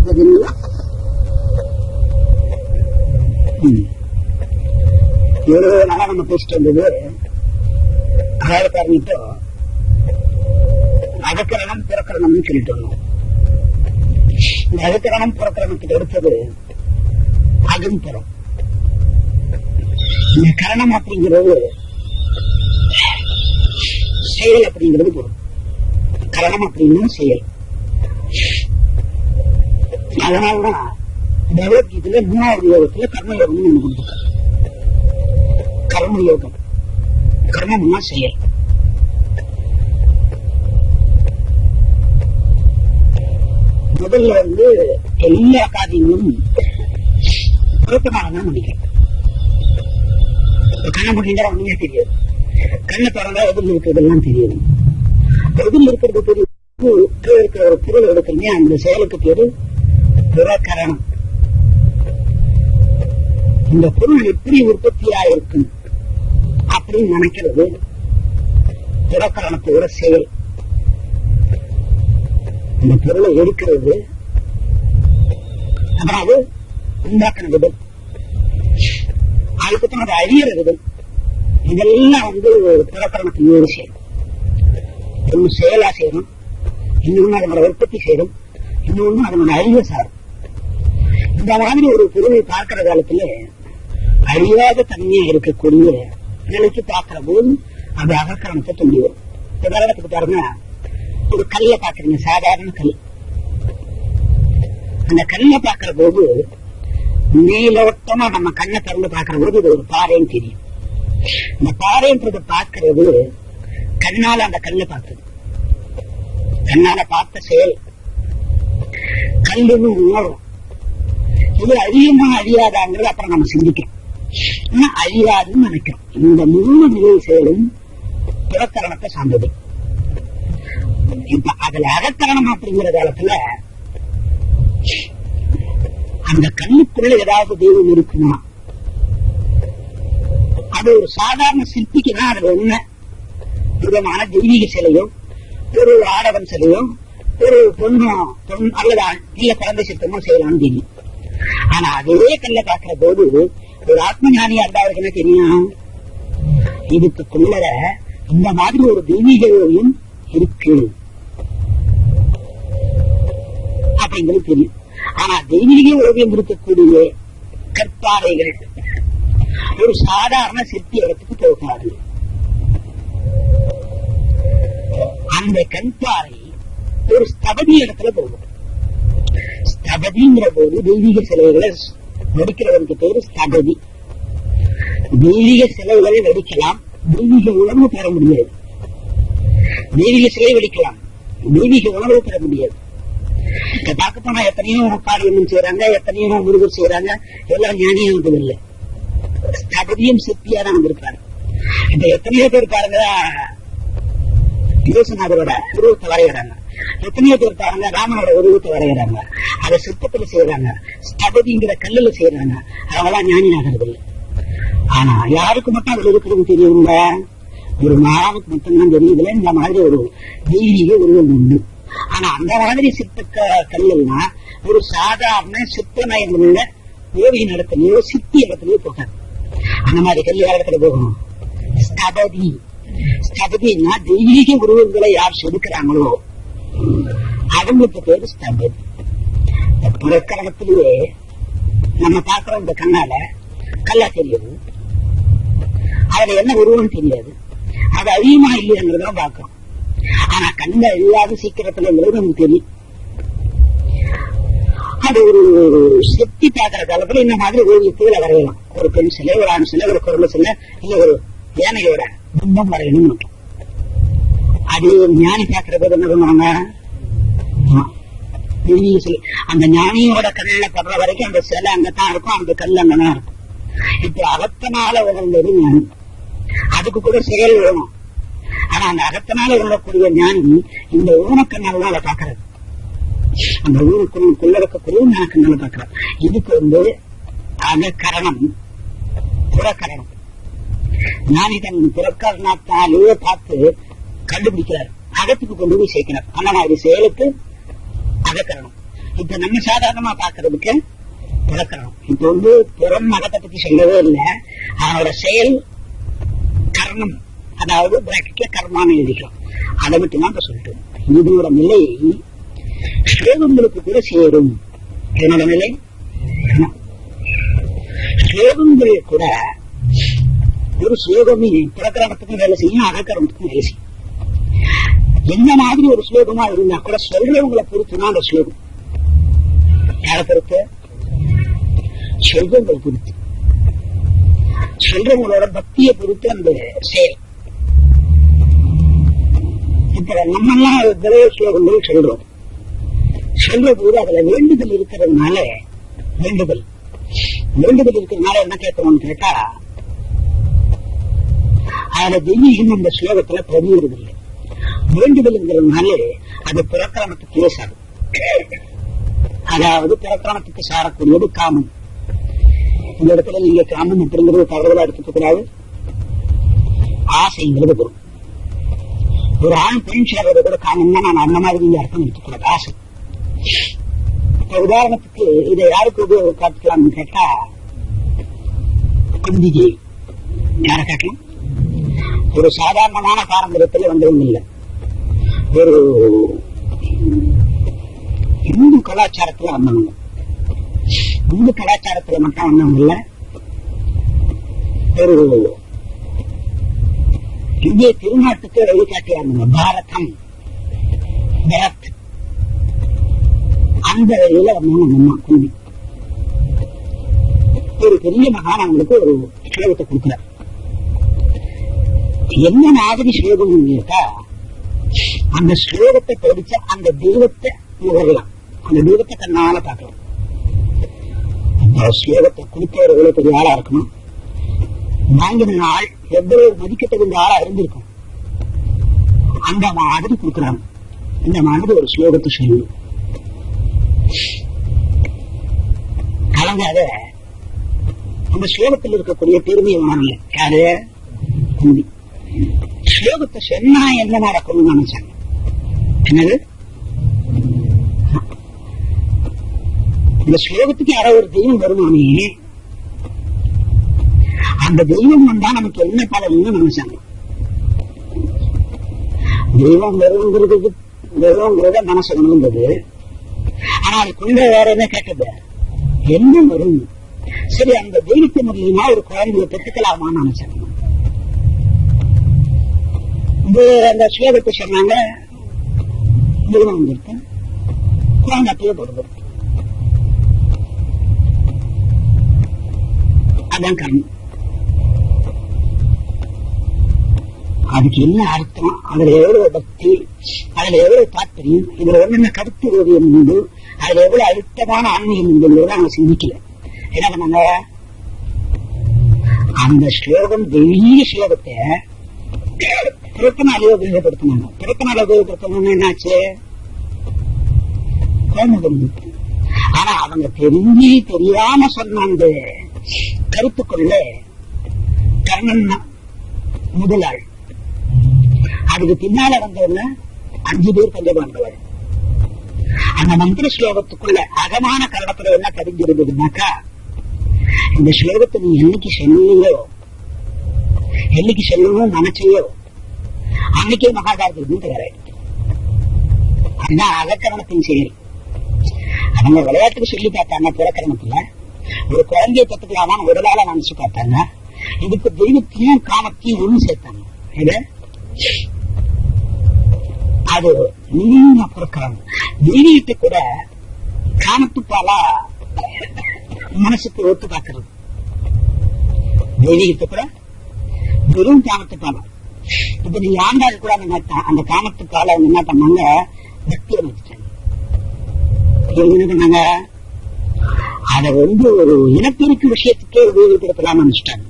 பார்த்ததில்லை. ஒரு நாளா நம்ம பேசிட்டு வந்தது அதாவது பாருங்கிட்டோ அகக்கரணம் புறக்கரணம்னு சொல்லிட்டு வந்தோம். இந்த அகக்கரணம் புறக்கரணத்துக்கு எடுத்தது அகம்புறம். இந்த கரணம் அப்படிங்கிறது செயல் அப்படிங்கிறது பொருள். கரணம் அப்படிங்கிறது செயல். அதனாலதான் பகவத்கீதையில 3வது யோகத்துல கர்மயோகம் ஒண்ணு கொடுத்துருக்காரு. கர்மயோகம், கர்மம்னா செயல். முதல்ல எல்லா காரியங்களும் புறத்தினாலதான் முடிக்கும். கண்ணை முடிஞ்சா ஒண்ணுமே தெரியாது. கண்ணை திறந்தா எதிரில் இருக்கிறதெல்லாம் தெரியாது. எதிரில் இருக்கிறது தெரியும். ஒரு பொருள் எடுக்கிறீங்க, அந்த செயலுக்கு பேரு புறக்கரணம். இந்த பொருள் எப்படி உற்பத்தியா இருக்கும் அப்படின்னு நினைக்கிறது புறக்கரணத்தோட செயல். இந்த பொருளை எடுக்கிறது, அப்புறம் அது உண்டாக்கின விதம், அதுக்கப்புறம் அதை அறியற விதம், இதெல்லாம் புறக்கரணத்தின் ஒரு செயல். ஒண்ணு செயலா செய்யணும், இன்னொன்னு அதனோட உற்பத்தி செய்யணும், இன்னொன்னு அதனோட அறிவை சாரும். இந்த மாதிரி ஒரு பொருளை பார்க்கிற காலத்துல அறியாத தன்மையா இருக்கக்கூடிய நிலைக்கு பார்க்கிற போது அது அகக்கரணத்தை தூண்டி வரும். உதாரணத்துக்கு பாருங்க, ஒரு கல்லை பாக்குறீங்க, சாதாரண கல். அந்த கல்லை பாக்குற போது மேலோட்டமா நம்ம கண்ணை திறந்து பாக்குற போது இது ஒரு பாறைன்னு தெரியும். இந்த பாறைன்றது பார்க்கறது கண்ணால அந்த கல்லை பார்த்தது, கண்ணால பார்த்த செயல். கல்லுன்னு உணரும். இது அழியுமா அழியாதாங்கிறது அப்புறம் நம்ம சிந்திக்கிறோம். ஆனா அழியாதுன்னு நினைக்கிறோம். இந்த முழு நிலை செயலும் புறக்கரணத்தை சார்ந்தது. இப்ப அதுல அகக்கரணம் அப்படிங்கிற காலத்துல அந்த கண்ணுக்குள்ள ஏதாவது தெய்வம் இருக்குமா? அது ஒரு சாதாரண சிற்பிக்குதான் அதுல என்ன விதமான தெய்வீக சிலையோ, ஒரு ஆடவன் சிலையோ, ஒரு பொண்ணோ அல்லது இல்ல குழந்தை சிற்பமோ செய்யலாம்னு தெரியும். ஆனா அதே கல்ல பாக்குற போது ஒரு ஆத்ம ஞானியா இருந்தாருக்கு என்ன தெரியும்? இதுக்குள்ள இந்த மாதிரி ஒரு தெய்வீக ஓவியம் இருக்கு அப்படிங்கிறது தெரியும். ஆனா தெய்வீக ஓவியம் இருக்கக்கூடிய கற்பாறைகள் ஒரு சாதாரண சிற்பி இடத்துக்கு போகாது. அந்த கற்பாறை ஒரு ஸ்தபதி இடத்துல போகும். ஸ்தபதிங்கிற போது தெய்வீக சிலைகளை நடிக்கிறவருக்கு பேரு ஸ்தபதி. தெய்வீக சிலைகளை நடிக்கலாம், தெய்வீக உணர்வு பெற முடியாது. தெய்வீக சிலை வெடிக்கலாம், தெய்வீக உணர்வு பெற முடியாது. பார்க்க போனா எத்தனையோ காரியமும் செய்யறாங்க, எத்தனையோ முருகர் செய்யறாங்க, எல்லாம் ஞானியா வந்ததில்லை. ஸ்தபதியும் சிற்பியா தான் வந்திருக்காரு. இப்ப எத்தனையோ பேர் பாருங்க யோசனாதரோட உருவத்தை வரைகிறாங்க, எத்தனையோ பேர் பாருங்க ராமனோட உருவத்தை வரைகிறாங்க, அதை சிற்பத்துல செய்யறாங்க, ஸ்தபதிங்கிற கல்லுல செய்யறாங்க. அவங்களாம் ஞானி ஆகிறது இல்லை. ஆனா யாருக்கு மட்டும் அதுல இருக்கிறது தெரியுங்க? ஒரு மாணவனுக்கு மட்டும்தான் தெரியுதுல இந்த மாதிரி ஒரு தெய்வீக உருவம் உண்டு. ஆனா அந்த மாதிரி சிற்ப கல்லுன்னா ஒரு சாதாரண சிற்பநயம் உள்ள ஓவிய நடத்திலையோ சிற்பி இடத்துலயோ போகாது. அந்த மாதிரி கல் யார் இடத்துல போகணும்? ஸ்தபதி. ஸ்தபதினா தெய்வீக உருவங்களை யார் செதுக்கிறாங்களோ அவங்களுக்கு பேரு ஸ்தபதி. புறக்கரணத்திலேயே நம்ம பாக்குறோம், இந்த கண்ணால கல்லா தெரியாது, அதுல என்ன உருவம் தெரியாது, அது அதிகமா இல்லையாங்கிறதான் பாக்குறோம். ஆனா கண்ண இல்லாத சீக்கிரத்துல நமக்கு தெரியும். அது ஒரு செத்தி பாக்குற காலத்துல இந்த மாதிரி ஓவியத்துல வரையலாம். ஒரு பெண் சிலை, ஒரு ஆண் சிலை, ஒரு குரல் சிலை, இல்ல ஒரு யானையோட பிம்பம் வரையணும். அது ஞானி பாக்குற போது என்ன பண்ணுவாங்க? அந்த ஞானியோட கல்ல படுற வரைக்கும் அந்த சிலை அங்கத்தான் இருக்கும், அந்த கல் அங்கதான் இருக்கும். இப்ப அகத்தனால உணர்ந்தது ஞானி, அதுக்கு கூட செயல் வேணும். ஆனா அந்த அகத்தனால உணரக்கூடிய ஞானி இந்த ஊனக்கண்ணால பாக்குறது, அந்த ஊருக்குள்ள இருக்கக்கூடிய ஞானக்கண்ணால பாக்குறது. இதுக்கு அகக்கரணம் புறக்கரணம். ஞானி தன் புறக்கரணத்தாலேயே பார்த்து கண்டுபிடிக்கிறார், அகத்துக்கு கொண்டு போய் சேர்க்கிறார். ஆனா இது செயலுக்கு அகக்கரணம். இப்ப நம்ம சாதாரணமா பாக்குறதுக்கு பிறக்கிறோம். இப்ப புறம் மதத்தை பத்தி சொல்லவே இல்லை. அவனோட செயல் கர்ணம், அதாவது பிராக்கெட்ல கர்மான்னு எழுதிக்கிறோம். அதை மட்டும் தான் இப்ப சொல்லிட்டு இதோட நிலை ஸ்லோகங்களுக்கு கூட சேரும். என்னோட நிலை ஸ்லோகங்கள் கூட ஒரு ஸ்லோகமே பிரகரணத்துக்கும் வேலை செய்யும், அகக்கரணத்துக்கும் வேலை செய்யும். என்ன மாதிரி ஒரு ஸ்லோகமா இருந்தா கூட சொல்றவங்களை பொறுத்துதான் அந்த ஸ்லோகம். யாரை பொறுத்து? சொல்றவங்களை பொறுத்து, சொல்றவங்களோட பக்தியை பொறுத்து அந்த செயல். இப்ப நம்ம எல்லாம் நிறைய ஸ்லோகங்கள் சொல்றோம். சொல்ற போது அதுல வேண்டுதல் இருக்கிறதுனால வேண்டுதல் இருக்கிறதுனால என்ன கேட்கிறோம்னு கேட்டா, அதுல தெய்வீகம் அந்த ஸ்லோகத்துல பிரதிவிடுதில்லை. வேண்டுதல்ங்கிறதுனால அது பிரகரணத்துக்கு லேசாது. அதாவது பிரகரணத்துக்கு சாரக்கூடியது காமம். இந்த இடத்துல நீங்க காமம் அப்படிங்கிறது தவறுதலா எடுத்துக்க கூடாது. ஆசைங்கிறது வரும். ஒரு ஆண் பெண் சேர்றது கூட காமம்னா நான் அந்த மாதிரி நீங்க அர்த்தம் எடுத்துக்கூடாது. ஆசை. உதாரணத்துக்கு இதை யாருக்கு காட்டுக்கலாம்னு கேட்டா, குந்திஜி யார காட்டலாம்? ஒரு சாதாரணமான பாரம்பரியத்துல வந்தவங்க இல்லை. ஒரு இந்து கலாச்சாரத்துல வந்தவங்க. இந்து கலாச்சாரத்துல மட்டும் வந்தவங்க இல்ல, ஒரு இந்திய திருநாட்டுக்கு வழிகாட்டியாங்க. பாரதம் அந்த வழியில வந்தவங்க குந்தி. ஒரு பெரிய மகான் அவங்களுக்கு ஒரு ஸ்லோகத்தை கொடுக்கிறார். என்ன மாதிரி ஸ்லோகம் கேட்டா, அந்த ஸ்லோகத்தை படிச்ச அந்த தெய்வத்தை உணரலாம், அந்த தெய்வத்தை கண்ணால பார்க்கலாம். அந்த ஸ்லோகத்தை கொடுத்தவர் எவ்வளவு பெரிய ஆளா இருக்கணும், வாங்கின ஆள் எவ்வளவு மதிக்கத்தகுந்த ஆளா இருந்திருக்கும், அந்த மாதிரி கொடுக்குறாங்க. இந்த மாதிரி ஒரு ஸ்லோகத்தை சொல்லணும். கலங்காத அந்த ஸ்லோகத்தில் இருக்கக்கூடிய பெருமையை உணரல. யாரு? குந்தி. ஸ்லோகத்தை சொன்னா என்ன நடக்கணும்னு நினைச்சாங்க. என்னது? இந்த ஸ்லோகத்துக்கு யாரோ ஒரு தெய்வம் வருமானே, அந்த தெய்வம் வந்தா நமக்கு என்ன பலன்னு நினைச்சாங்க. தெய்வம் வருங்கிறத மனசு உணர்ந்தது. ஆனா அதுக்குள்ள வேற என்ன கேட்டது? என்ன வரும்? சரி, அந்த தெய்வத்தை மூலியமா ஒரு குழந்தைய பெற்றுக்கலாமான்னு நினைச்சாங்க. அந்த ஸ்லோகத்தை சொன்னாங்க, தெய்வம் வந்துருக்கு, குழந்தை அப்படியே போடுறது. அதான் காரணம். அதுக்கு என்ன அர்த்தம், அதுல எவ்வளவு பக்தி, அதுல எவ்வளவு தாற்பயம், இதுல என்னென்ன கருத்து ஓவியம் உண்டு, அதுல எவ்வளவு அழுத்தமான ஆன்மீகம் உண்டுங்கிறத அவங்க சிந்திக்கல. என்ன பண்ணாங்க? அந்த ஸ்லோகம் தெய்வீக ஸ்லோகத்தை பிறப்பினாலே உபயோகப்படுத்தினாங்க. பிறப்பினால உபயோகப்படுத்தணும்னு என்னாச்சு? ஆனா அவங்க தெரிஞ்சு தெரியாம சொன்ன அந்த கருத்துக்குள்ள கர்ணன் முதலாள், அதுக்கு பின்னால வந்தவங்க 5 பேர் பஞ்சபாண்டவர். அந்த மந்திர ஸ்லோகத்துக்குள்ள அகமான கருடத்துல என்ன தெரிஞ்சிருந்ததுனாக்கா, இந்த ஸ்லோகத்தை நீ என்னைக்கு சொன்னீங்களோ, என்னைக்கு சொல்லணும்னு நினைச்சையோ, அன்னைக்கே மகாபாரதத்துக்கு தயாராயிடுச்சு. அதுதான் அகக்கரணத்தின் செயல். அவங்க விளையாட்டுக்கு சொல்லி பார்த்தாங்க. புறக்கரணத்துல ஒரு குழந்தைய பத்துக்கலாமான்னு உடலால நினைச்சு பார்த்தாங்க. இதுக்கு தெய்வத்தையும் காமத்தையும் ஒண்ணு சேர்த்தாங்க. இது அது நீங்க புறக்கரணம். தெய்வீகத்தை கூட காமத்துப்பாலா மனசுக்கு ஒத்து பார்க்கறது. தெய்வீகத்தை கூட வெறும் காமத்துப்பாலா. இப்ப நீங்க ஆண்டாள் கூட அந்த காமத்துக்கால அவங்க என்ன பண்ணாங்க? பக்தியை வச்சுட்டாங்க. என்ன பண்ணாங்க? அதை ஒரு இனப்பெருக்கு விஷயத்துக்கே உபயோகப்படுத்தலாம்னு நினைச்சிட்டாங்க.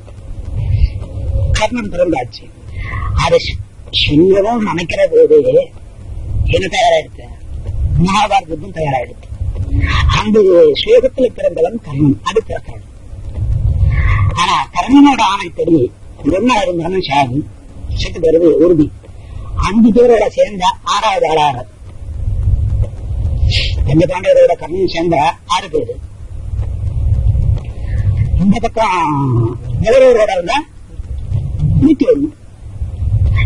கர்ணன் பிறந்தாச்சு. அதை சொல்லவும் நினைக்கிற போது என்ன தயாராயிடுச்சு? மகாபாரதத்தும் தயாராயிடுச்சு. அந்த ஸ்லோகத்துல பிறந்தவன் கர்ணன். அது பிறக்கிறது. ஆனா கர்ணனோட ஆணைப்படி என்ன இருந்தாலும் சாகும், செத்து பெறுவது உறுதி. 5 பேரோட சேர்ந்த 6வது ஆளார ரெண்டு பாண்டவரோட கர்ணன் சேர்ந்த 6 பேரு. இந்த பக்கம் நிலவரோட இருந்தா 101.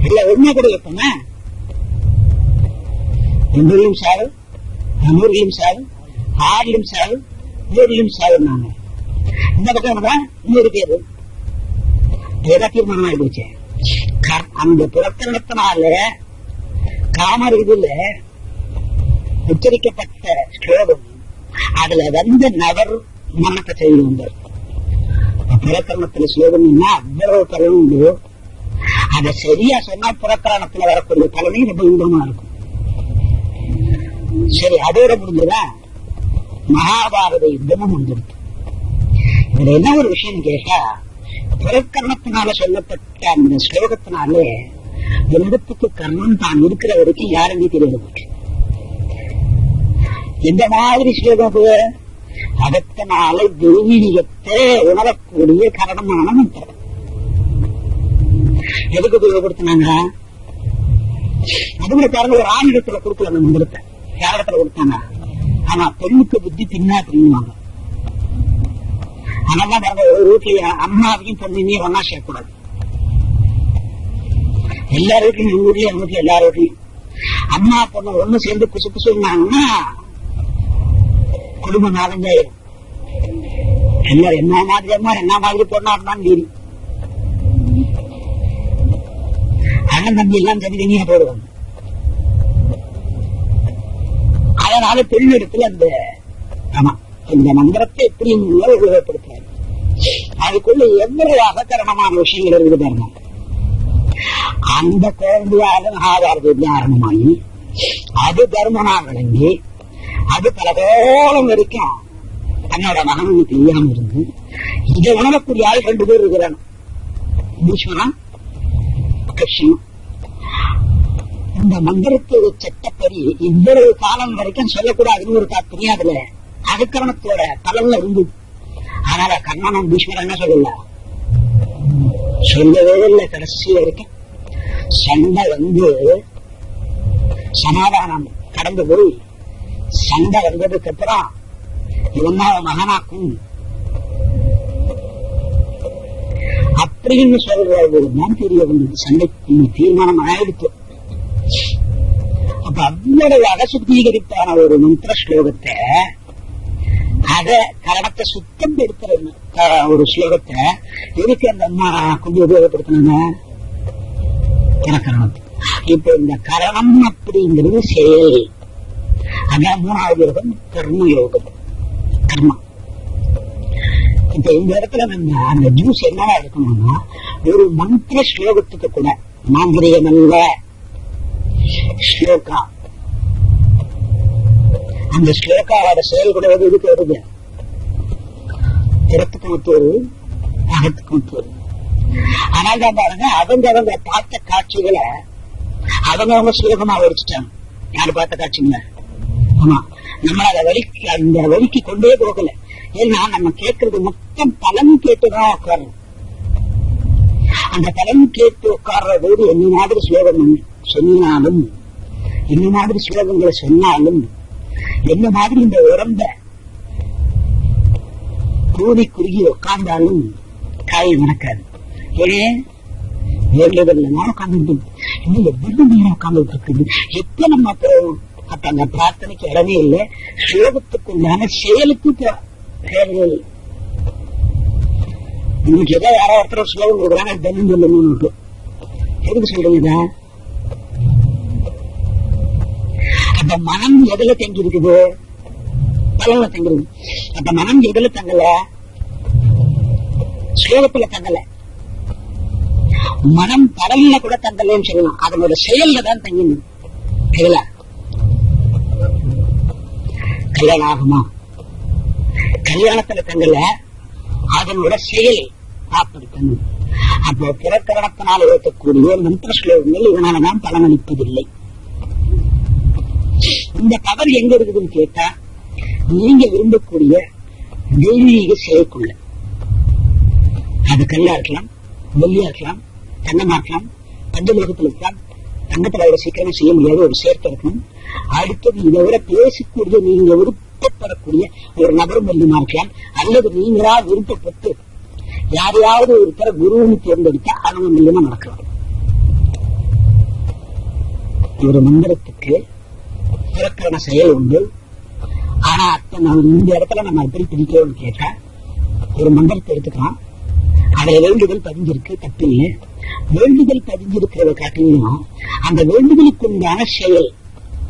இல்ல ஒண்ணு கூட வைப்போமே, 2லையும் சாவு, 100லையும் சாவு, 6லையும் சாவு, 7லையும் சாவுனாங்க. இந்த பக்கம் 100 பேரு. ஏதா தீர்மானம் ஆயிடுச்சு. அந்த புறக்கரணத்தினால காமர் இதுல உச்சரிக்கப்பட்ட ஸ்லோகம் அதுல வந்த நபர் மனத்தை செய்து வந்தார். புறக்கரணத்துல ஸ்லோகம்னா அவ்வளவு பலன் உண்டு. அதை சரியா சொன்னா புறக்கரணத்துல வரக்கூடிய பலனே ரொம்ப இன்பமா இருக்கும். சரி, அதோட முடிஞ்சதா மகாபாரத யுத்தமும் முடிஞ்சிருக்கு. இதுல என்ன ஒரு விஷயம் கேட்டா, புறக்கரணத்தினால சொல்லப்பட்ட அந்த ஸ்லோகத்தினாலே இடத்துக்கு கர்ணன் தான் இருக்கிற வரைக்கும் யாருமே தெரியாது போச்சு. எந்த மாதிரி ஸ்லோகம் அதத்தினால தெய்வீகத்தை உணரக்கூடிய காரணமான மந்திரம். எதுக்கு உபயோகப்படுத்தினாங்க? அதுல பாருங்க, ஒரு ஆணிடத்துல கொடுக்கல அந்த மந்திரத்தை. யாரிடத்துல கொடுத்தாங்க? ஆனா பெண்ணுக்கு புத்தி பின்னா பிரிவாங்க. அதனால ஒரு வீட்டுல அம்மாவையும் பொண்ணையும் ஒன்னா சேர்க்கக்கூடாது. எல்லா வீட்லையும் எங்க வீட்லயும் எங்க வீட்டுல எல்லா வீட்லையும் அம்மா பொண்ணு ஒண்ணு சேர்ந்து குசு குசுன்னாங்கன்னா குடும்பம் 4 ஆயிரும். எல்லாரும் என்ன மாதிரி அம்மா என்ன மாதிரி பொண்ணா இருந்தாலும் மீறி அண்ணன் தம்பி எல்லாம் தனித்தனியா போடுவாங்க. அதனால பெண்ணிடத்துல அந்த ஆமா இந்த மந்திரத்தை எப்படி உபயோகப்படுத்துறாரு, அதுக்குள்ள எவ்வளவு அபகரணமான விஷயங்கள் இருக்குது பாருங்க. அந்த குழந்தையால மகாபாரத ஆரம்பமாகி அது தர்மனா விளங்கி அது பல கோலம் வரைக்கும் தன்னோட மகனுக்கு தெரியாம இருந்து இதை உணரக்கூடிய ஆள் 2 பேர் இருக்கிறாங்க, பீஷ்மனும் கிருஷ்ணனும். இந்த மந்திரத்தோட சட்டப்படி இவ்வளவு காலம் வரைக்கும் சொல்லக்கூடாதுன்னு ஒரு தாற்பயம் அதுல அதிகரணத்தோட பலன்ல இருந்து. அதனால கர்ணனும் பீஷ்மர் என்ன சொல்லவே இல்லை. கடைசி வரைக்கும் சண்டை சமாதானம் கடந்து போய் சண்டை வந்ததுக்கு அப்புறம் இவன் மகனாக்கும் அப்படின்னு சொல்றதுதான் தெரிய வந்தது. சண்டைக்கு தீர்மானம் ஆயிடுச்சு. அப்ப அவ்வளவு அகசுத்தீகரிப்பான ஒரு மந்திர ஸ்லோகத்தை அத கரணத்தை சுத்தம் எடுத்துற ஒரு ஸ்லோகத்தை எதுக்கு அந்த அம்மா கொஞ்சம் உபயோகப்படுத்தினாங்க? கரணத்தை. இப்ப இந்த கரணம் அப்படிங்கிறது செயல். அதான் 3வது யோகம் கர்ம யோகம். கர்மா. இப்ப இந்த இடத்துல நம்ம அந்த ஜூஸ் என்னவா இருக்கணும்னா, ஒரு மந்திர ஸ்லோகத்துக்கு கூட மாந்திரிகம் அல்ல ஸ்லோகா. அந்த ஸ்லோகாவோட செயல் கூட இதுக்கு வருது, புறத்துக்கு மத்து வருது, அகத்துக்கு மத்து வருது. ஆனால் தான் பாருங்க, அவங்க பார்த்த காட்சிகளை அவங்க ஸ்லோகமா வடிச்சுட்டாங்க. யாரு பார்த்த காட்சிங்கள? ஆமா, நம்மள அந்த வழிக்கு கொண்டே போகல. ஏன்னா நம்ம கேட்கறது மொத்தம் பலன் கேட்டுதான் உட்காரணும். அந்த பலன் கேட்டு உட்கார்ற போது என்ன மாதிரி ஸ்லோகம் சொன்னாலும், என்ன மாதிரி ஸ்லோகங்களை சொன்னாலும், என்ன மாதிரி இந்த உடம்ப கூடி குறுகி உட்கார்ந்தாலும் காயம் நடக்காது. ஏன் உட்கார்ந்து இன்னும் எவ்வளவு நேரம் உட்கார்ந்துட்டு இருக்குது? எப்ப நம்ம போவோம்? அப்ப அந்த பிரார்த்தனைக்கு இடமே இல்லை. ஸ்லோகத்துக்குள்ளான செயலுக்கு தேவைகள். இன்னைக்கு ஏதோ யாரோ ஒருத்தர் ஸ்லோகம் கொடுக்குறாங்க, தினம் சொல்லணும்னு எதுக்கு சொல்றீங்க? அப்ப மனம் எதுல தங்கி இருக்குது? பலன்ல தங்கிருக்கு. அப்ப மனம் எதுல தங்கல? ஸ்லோகத்துல தங்கல. மனம் பலன்ல கூட தங்கலன்னு சொல்லலாம். அதனோட செயல்ல தான் தங்கினது. இதுல கல்யாணம் ஆகுமா? கல்யாணத்துல தங்கல, அதனோட செயல் அப்படி தங்க. அப்போ புறக்கரணத்தினால் இருக்கக்கூடிய மந்திர ஸ்லோகங்கள் இதனாலதான் பலனளிப்பதில்லை. இந்த தவறு எங்க இருக்குதுன்னு கேட்டா, நீங்க விரும்பக்கூடிய தெய்வீக செயற்குள்ள, அது கல்லா இருக்கலாம், வெள்ளியா இருக்கலாம், தங்கமா இருக்கலாம், பஞ்சலோகத்தில் இருக்கலாம், தங்கத்துல அவ்வளவு சீக்கிரமா செய்ய முடியாது, ஒரு சேர்க்கை இருக்கணும். அடுத்தது இதை விட பேசக்கூடிய நீங்க விருப்பப்படக்கூடிய ஒரு நபர் மூலியமா இருக்கலாம், அல்லது நீங்களா விருப்பப்பட்டு யாரையாவது ஒரு தர குருன்னு தேர்ந்தெடுத்தா அவங்க மூலியமா நடக்கலாம். ஒரு மந்திரத்துக்கு பிறக்கிற செயல் உண்டு. ஆனா இந்த இடத்துல நம்ம எப்படி பிடிக்கிறோம்னு கேட்டா, ஒரு மந்திரத்தை எடுத்துக்கலாம், அதுல வேண்டுதல் பதிஞ்சிருக்கு, தப்பில்லை. வேண்டுதல் பதிஞ்சிருக்கிறத காட்டிலும் அந்த வேண்டுதலுக்கு உண்டான செயல்,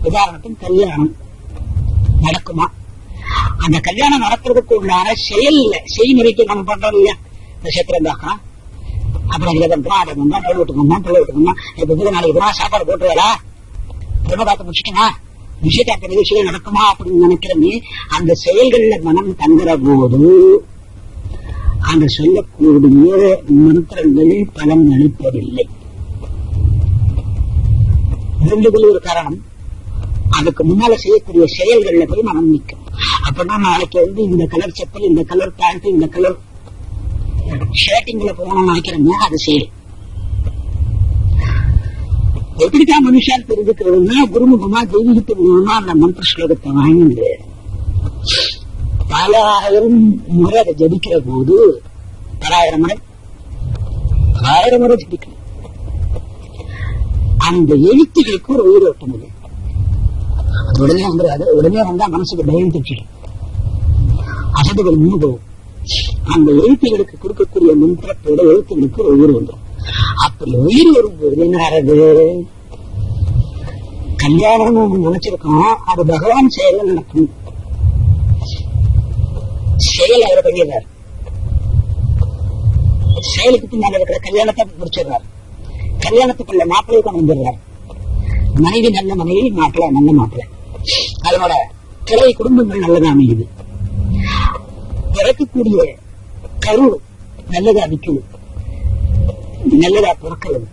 உதாரணத்துக்கு கல்யாணம் நடக்குமா, அந்த கல்யாணம் நடக்கிறதுக்கு உண்டான செயல் செய்முறைக்கு நம்ம பண்றோம் இல்லையா, நட்சத்திரம் தாக்கம், அப்புறம் இதை பண்றோம், அதை பண்றோம், தொழில் விட்டுக்கணும், இப்ப நாளைக்கு சாப்பாடு போட்டுருவாரா, பொண்ணை பார்த்து முடிச்சுட்டுமா, விஷயத்தாக்க விஷயம் நடக்குமா அப்படின்னு நினைக்கிறமே, அந்த செயல்கள்ல மனம் தங்குற போது அந்த சொல்லக்கூடிய மந்திரங்களில் பலன் அளிப்பதில்லை. வேண்டுதல் ஒரு காரணம், அதுக்கு முன்னால செய்யக்கூடிய செயல்கள்ல போய் மனம் நிற்கும். அப்படின்னா நாளைக்கு இந்த கலர் செப்பல், இந்த கலர் பேண்ட், இந்த கலர் ஷர்ட்டிங்ல போகணும்னு நினைக்கிறோங்க, அது செயல். எப்படித்தான் மனுஷன் தெரிஞ்சுக்கிறதுனா, குருமுகமா தெய்வீகத்துவமா அந்த மந்திர ஸ்லோகத்தை வாங்கி பல ஆயிரம் முறை அதை ஜபிக்கிற போது, பலாயிரம் முறை ஜபிக்கணும், அந்த எழுத்துக்களுக்கு ஒரு உயிர் ஓட்ட முடியும். உடனே வந்துடாது, உடனே வந்தா மனசுக்கு பயம் தெரிச்சிடும், அசதுகள் மூடும். அந்த எழுத்துகளுக்கு கொடுக்கக்கூடிய மந்திரத்தோட எழுத்துகளுக்கு ஒரு உயிர் வந்துடும். அப்படி உயிர் வரும்போது என்ன ஆறது, கல்யாணம் நினைச்சிருக்கோம், அது பகவான் செயல நடக்கும். செயல் அவரை பண்ணிடுறார், செயலுக்கு பின்னால் இருக்கிற கல்யாணத்தை முடிச்சிடுறார். கல்யாணத்துக்குள்ள மாப்பிள்ளை கொண்டு வந்துடுறார். மனைவி நல்ல மனைவி, மாப்பிள்ளை நல்ல மாப்பிள்ளை. அதனோட கிளை குடும்பங்கள் நல்லதா அமையுது. பிறக்கக்கூடிய கரு நல்லதா நிற்குது, நல்லதா பிறக்கிறது.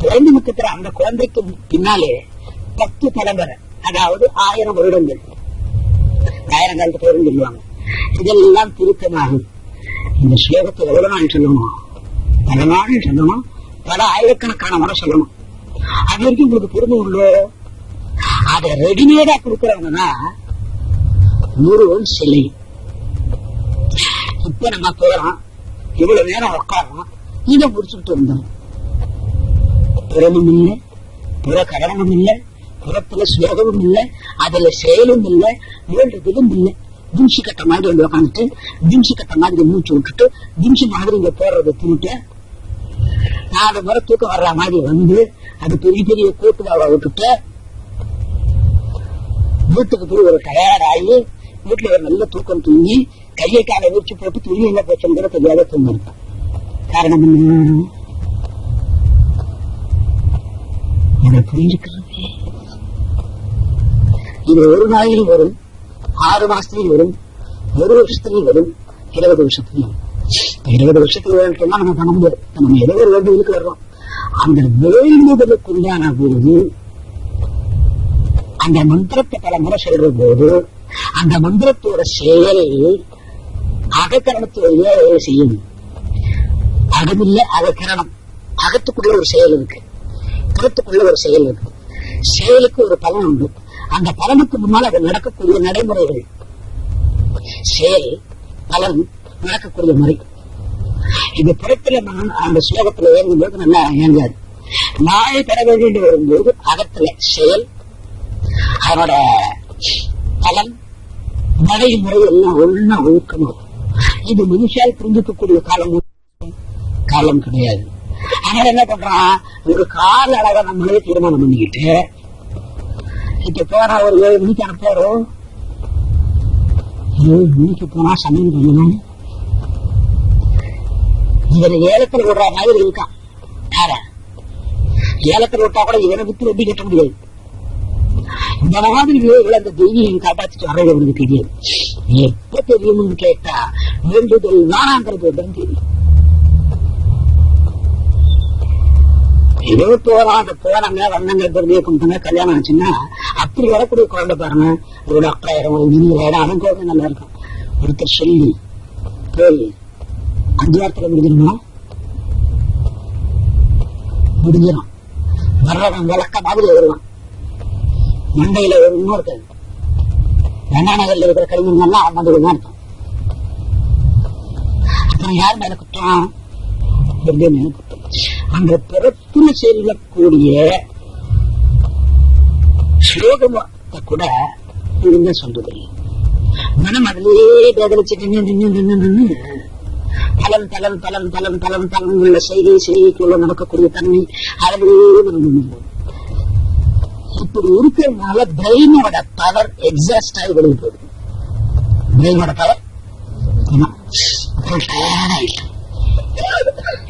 பிறந்து முக்கத்துல அந்த குழந்தைக்கு பின்னாலே 10 தலைமுறை, அதாவது 1000 வருடங்கள், 1000 காலத்து பேரும் சொல்லுவாங்க. இதெல்லாம் திருத்தமாகும். இந்த ஸ்லோகத்தை எவ்வளவு நாள் சொல்லணும், பல நாள் சொல்லணும், பல ஆயிரக்கணக்கான முறை சொல்லணும். அது வரைக்கும் உங்களுக்கு பொறுமை உள்ளோ. அதை ரெடிமேடா கொடுக்கறவங்கன்னா 100 சிலை. இப்ப நம்ம போறோம், இவ்வளவு நேரம் உட்காரோம், இதை முடிச்சுட்டு இருந்தோம். புறமும் இல்லை, புற கரணமும் இல்லை, புறத்துல ஸ்லோகமும் இல்லை, அதுல செயலும் இல்லை, வேண்டுதலும் இல்லை. திம்சி கட்ட மாதிரி வந்து உட்காந்துட்டு, திம்சி கட்ட மாதிரி மூச்சு விட்டுட்டு, திம்சி மாதிரி இங்க போடுறத தின்னுட்டு 4 முறை தூக்கம் வர்ற மாதிரி வந்து, அது பெரிய பெரிய கூட்டுவாவை விட்டுட்டு வீட்டுக்கு போய் ஒரு தயாராகி, வீட்டுல ஒரு நல்ல தூக்கம் தூங்கி, கையை காலை வீழ்ச்சி போட்டு தூங்கி என்ன போச்சுன்னு கூட தெரியாத தூங்கிருப்பான். காரணம் என்ன, இதை புரிஞ்சுக்கிறது. இது ஒரு நாளில் வரும், 6 மாசத்துலையும் வரும், 1 வருஷத்துலையும் வரும், 20 வருஷத்துலையும். 20 வருஷத்துக்கு வேண்டும்னா நம்ம பண்ண முடியாது. நம்ம ஏதோ ஒரு வேண்டுதலுக்கு வர்றோம். அந்த வேண்டுதலுக்கு உண்டான போது, அந்த மந்திரத்தை பல முறை சொல்ற போது, அந்த மந்திரத்தோட செயல் அகக்கரணத்தோடைய வேலை செய்யும். அகமில்ல அகக்கரணம், அகத்துக்குள்ள ஒரு செயல் இருக்கு, புறத்துக்குள்ள ஒரு செயல் இருக்கு. செயலுக்கு ஒரு பலன் உண்டு. அந்த பலனுக்கு முன்னால் அது நடக்கக்கூடிய நடைமுறைகள், செயல் பலன் நடக்கக்கூடிய முறை. இது புறத்துல அந்த ஸ்லோகத்துல ஏறும் போது நல்லா இயங்காது. நாளை பெற வேண்டிய வரும்போது அகத்துல செயல், அதனோட பலன், நடைமுறை எல்லாம் ஒன்னா ஒழுக்கணும். இது மனுஷால் புரிஞ்சுக்கக்கூடிய காலம் கிடையாது. அதனால என்ன பண்றான், ஒரு கால அழகா நம்மளே தீர்மானம் பண்ணிக்கிட்டு, இப்ப போறா ஒரு 7 மணிக்கு அனுப்புறோம், 7 மணிக்கு போனா சமையல் பண்ணணும். இவனை ஏலத்துல விடுற மாதிரி இருக்கான். யார ஏலத்துல விட்டா கூட இவனை விட்டு எப்படி கட்ட முடியாது. இந்த மாதிரி அந்த தெய்வீகம் காப்பாற்றிட்டு வர்றது அவனுக்கு தெரியாது. எப்ப தெரியும்னு கேட்டா, வேண்டுதல் நானாங்கிறது தான் தெரியும். ஏதோ போறான், அந்த போறாங்க வந்தாங்க, பெருமையை கொண்டாங்க, கல்யாணம் ஆச்சுன்னா அப்படி வரக்கூடிய குழந்தை பாருங்க, ஒரு டாக்டர் ஒரு இடம் அனுபவம் நல்லா இருக்கும். ஒருத்தர் சொல்லி போய் 5 வாரத்துல முடிஞ்சிடும். வர்றவன் விளக்க மாதிரி வருவான். மண்டையில ஒரு இன்னும் இருக்காது. கண்ணாநகர்ல இருக்கிற கலைஞர்கள்லாம் அவன் தான் இருக்கும். அப்புறம் யார் மேல குற்றம்? மேல குற்றம். அந்த பிறப்புல செல்லக்கூடிய ஸ்லோகத்தை கூட இவங்க சொல்றது இல்லை. மனம் அதிலேயே பேதலிச்சுட்டு பலன் பலன் பலன் பலன் பலன் பலன் உள்ள செய்திக்குள்ள நடக்கக்கூடிய தன்மை அதிலேயே இப்படி இருக்கிறதுனால பிரெயினோட பவர் எக்ஸாஸ்ட் ஆகி வெளியே போயிடுது. பிரெயினோட பவர்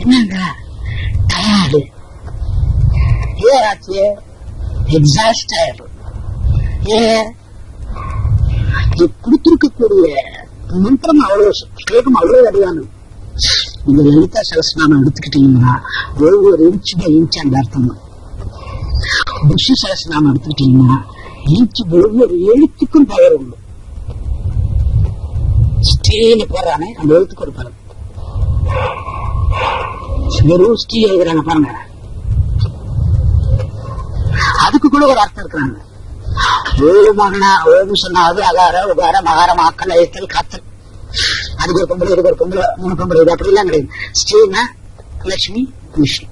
என்னங்க டயர்டு ஏதாச்சு எக்ஸாஸ்ட் ஆயிடும். ஏன் கொடுத்திருக்கக்கூடிய மந்திரம் அவ்வளவு ஸ்லோகம் அவ்வளவு அறியாமல் இந்த லலிதா சகஸ்ரநாமம் எடுத்துக்கிட்டீங்கன்னா ஒவ்வொரு இன்ச்சு பை இன்ச் அந்த அர்த்தம் தான். விஷ்ணு சகஸ்ரநாமம் எடுத்துக்கிட்டீங்கன்னா இன்ச்சு ஒவ்வொரு எழுத்துக்கும் பவர் உண்டு. ஸ்டீல போறானே அந்த எழுத்துக்கு ஒரு பலன். வெறும் ஸ்டீ எழுதுறாங்க பாருங்க, அதுக்கு கூட ஒரு அர்த்தம் இருக்கிறாங்க. ஏழு மகனா ஓடு சொன்னாது அகார உகார மகார மாக்கல் அழைத்தல் காத்தல். அதுக்கு ஒரு பொம்பளை, இதுக்கு ஒரு பொம்பளை, 3 பொம்பளை, இது அப்படி எல்லாம் கிடையாது. ஸ்ரீனா லட்சுமி விஷ்ணு.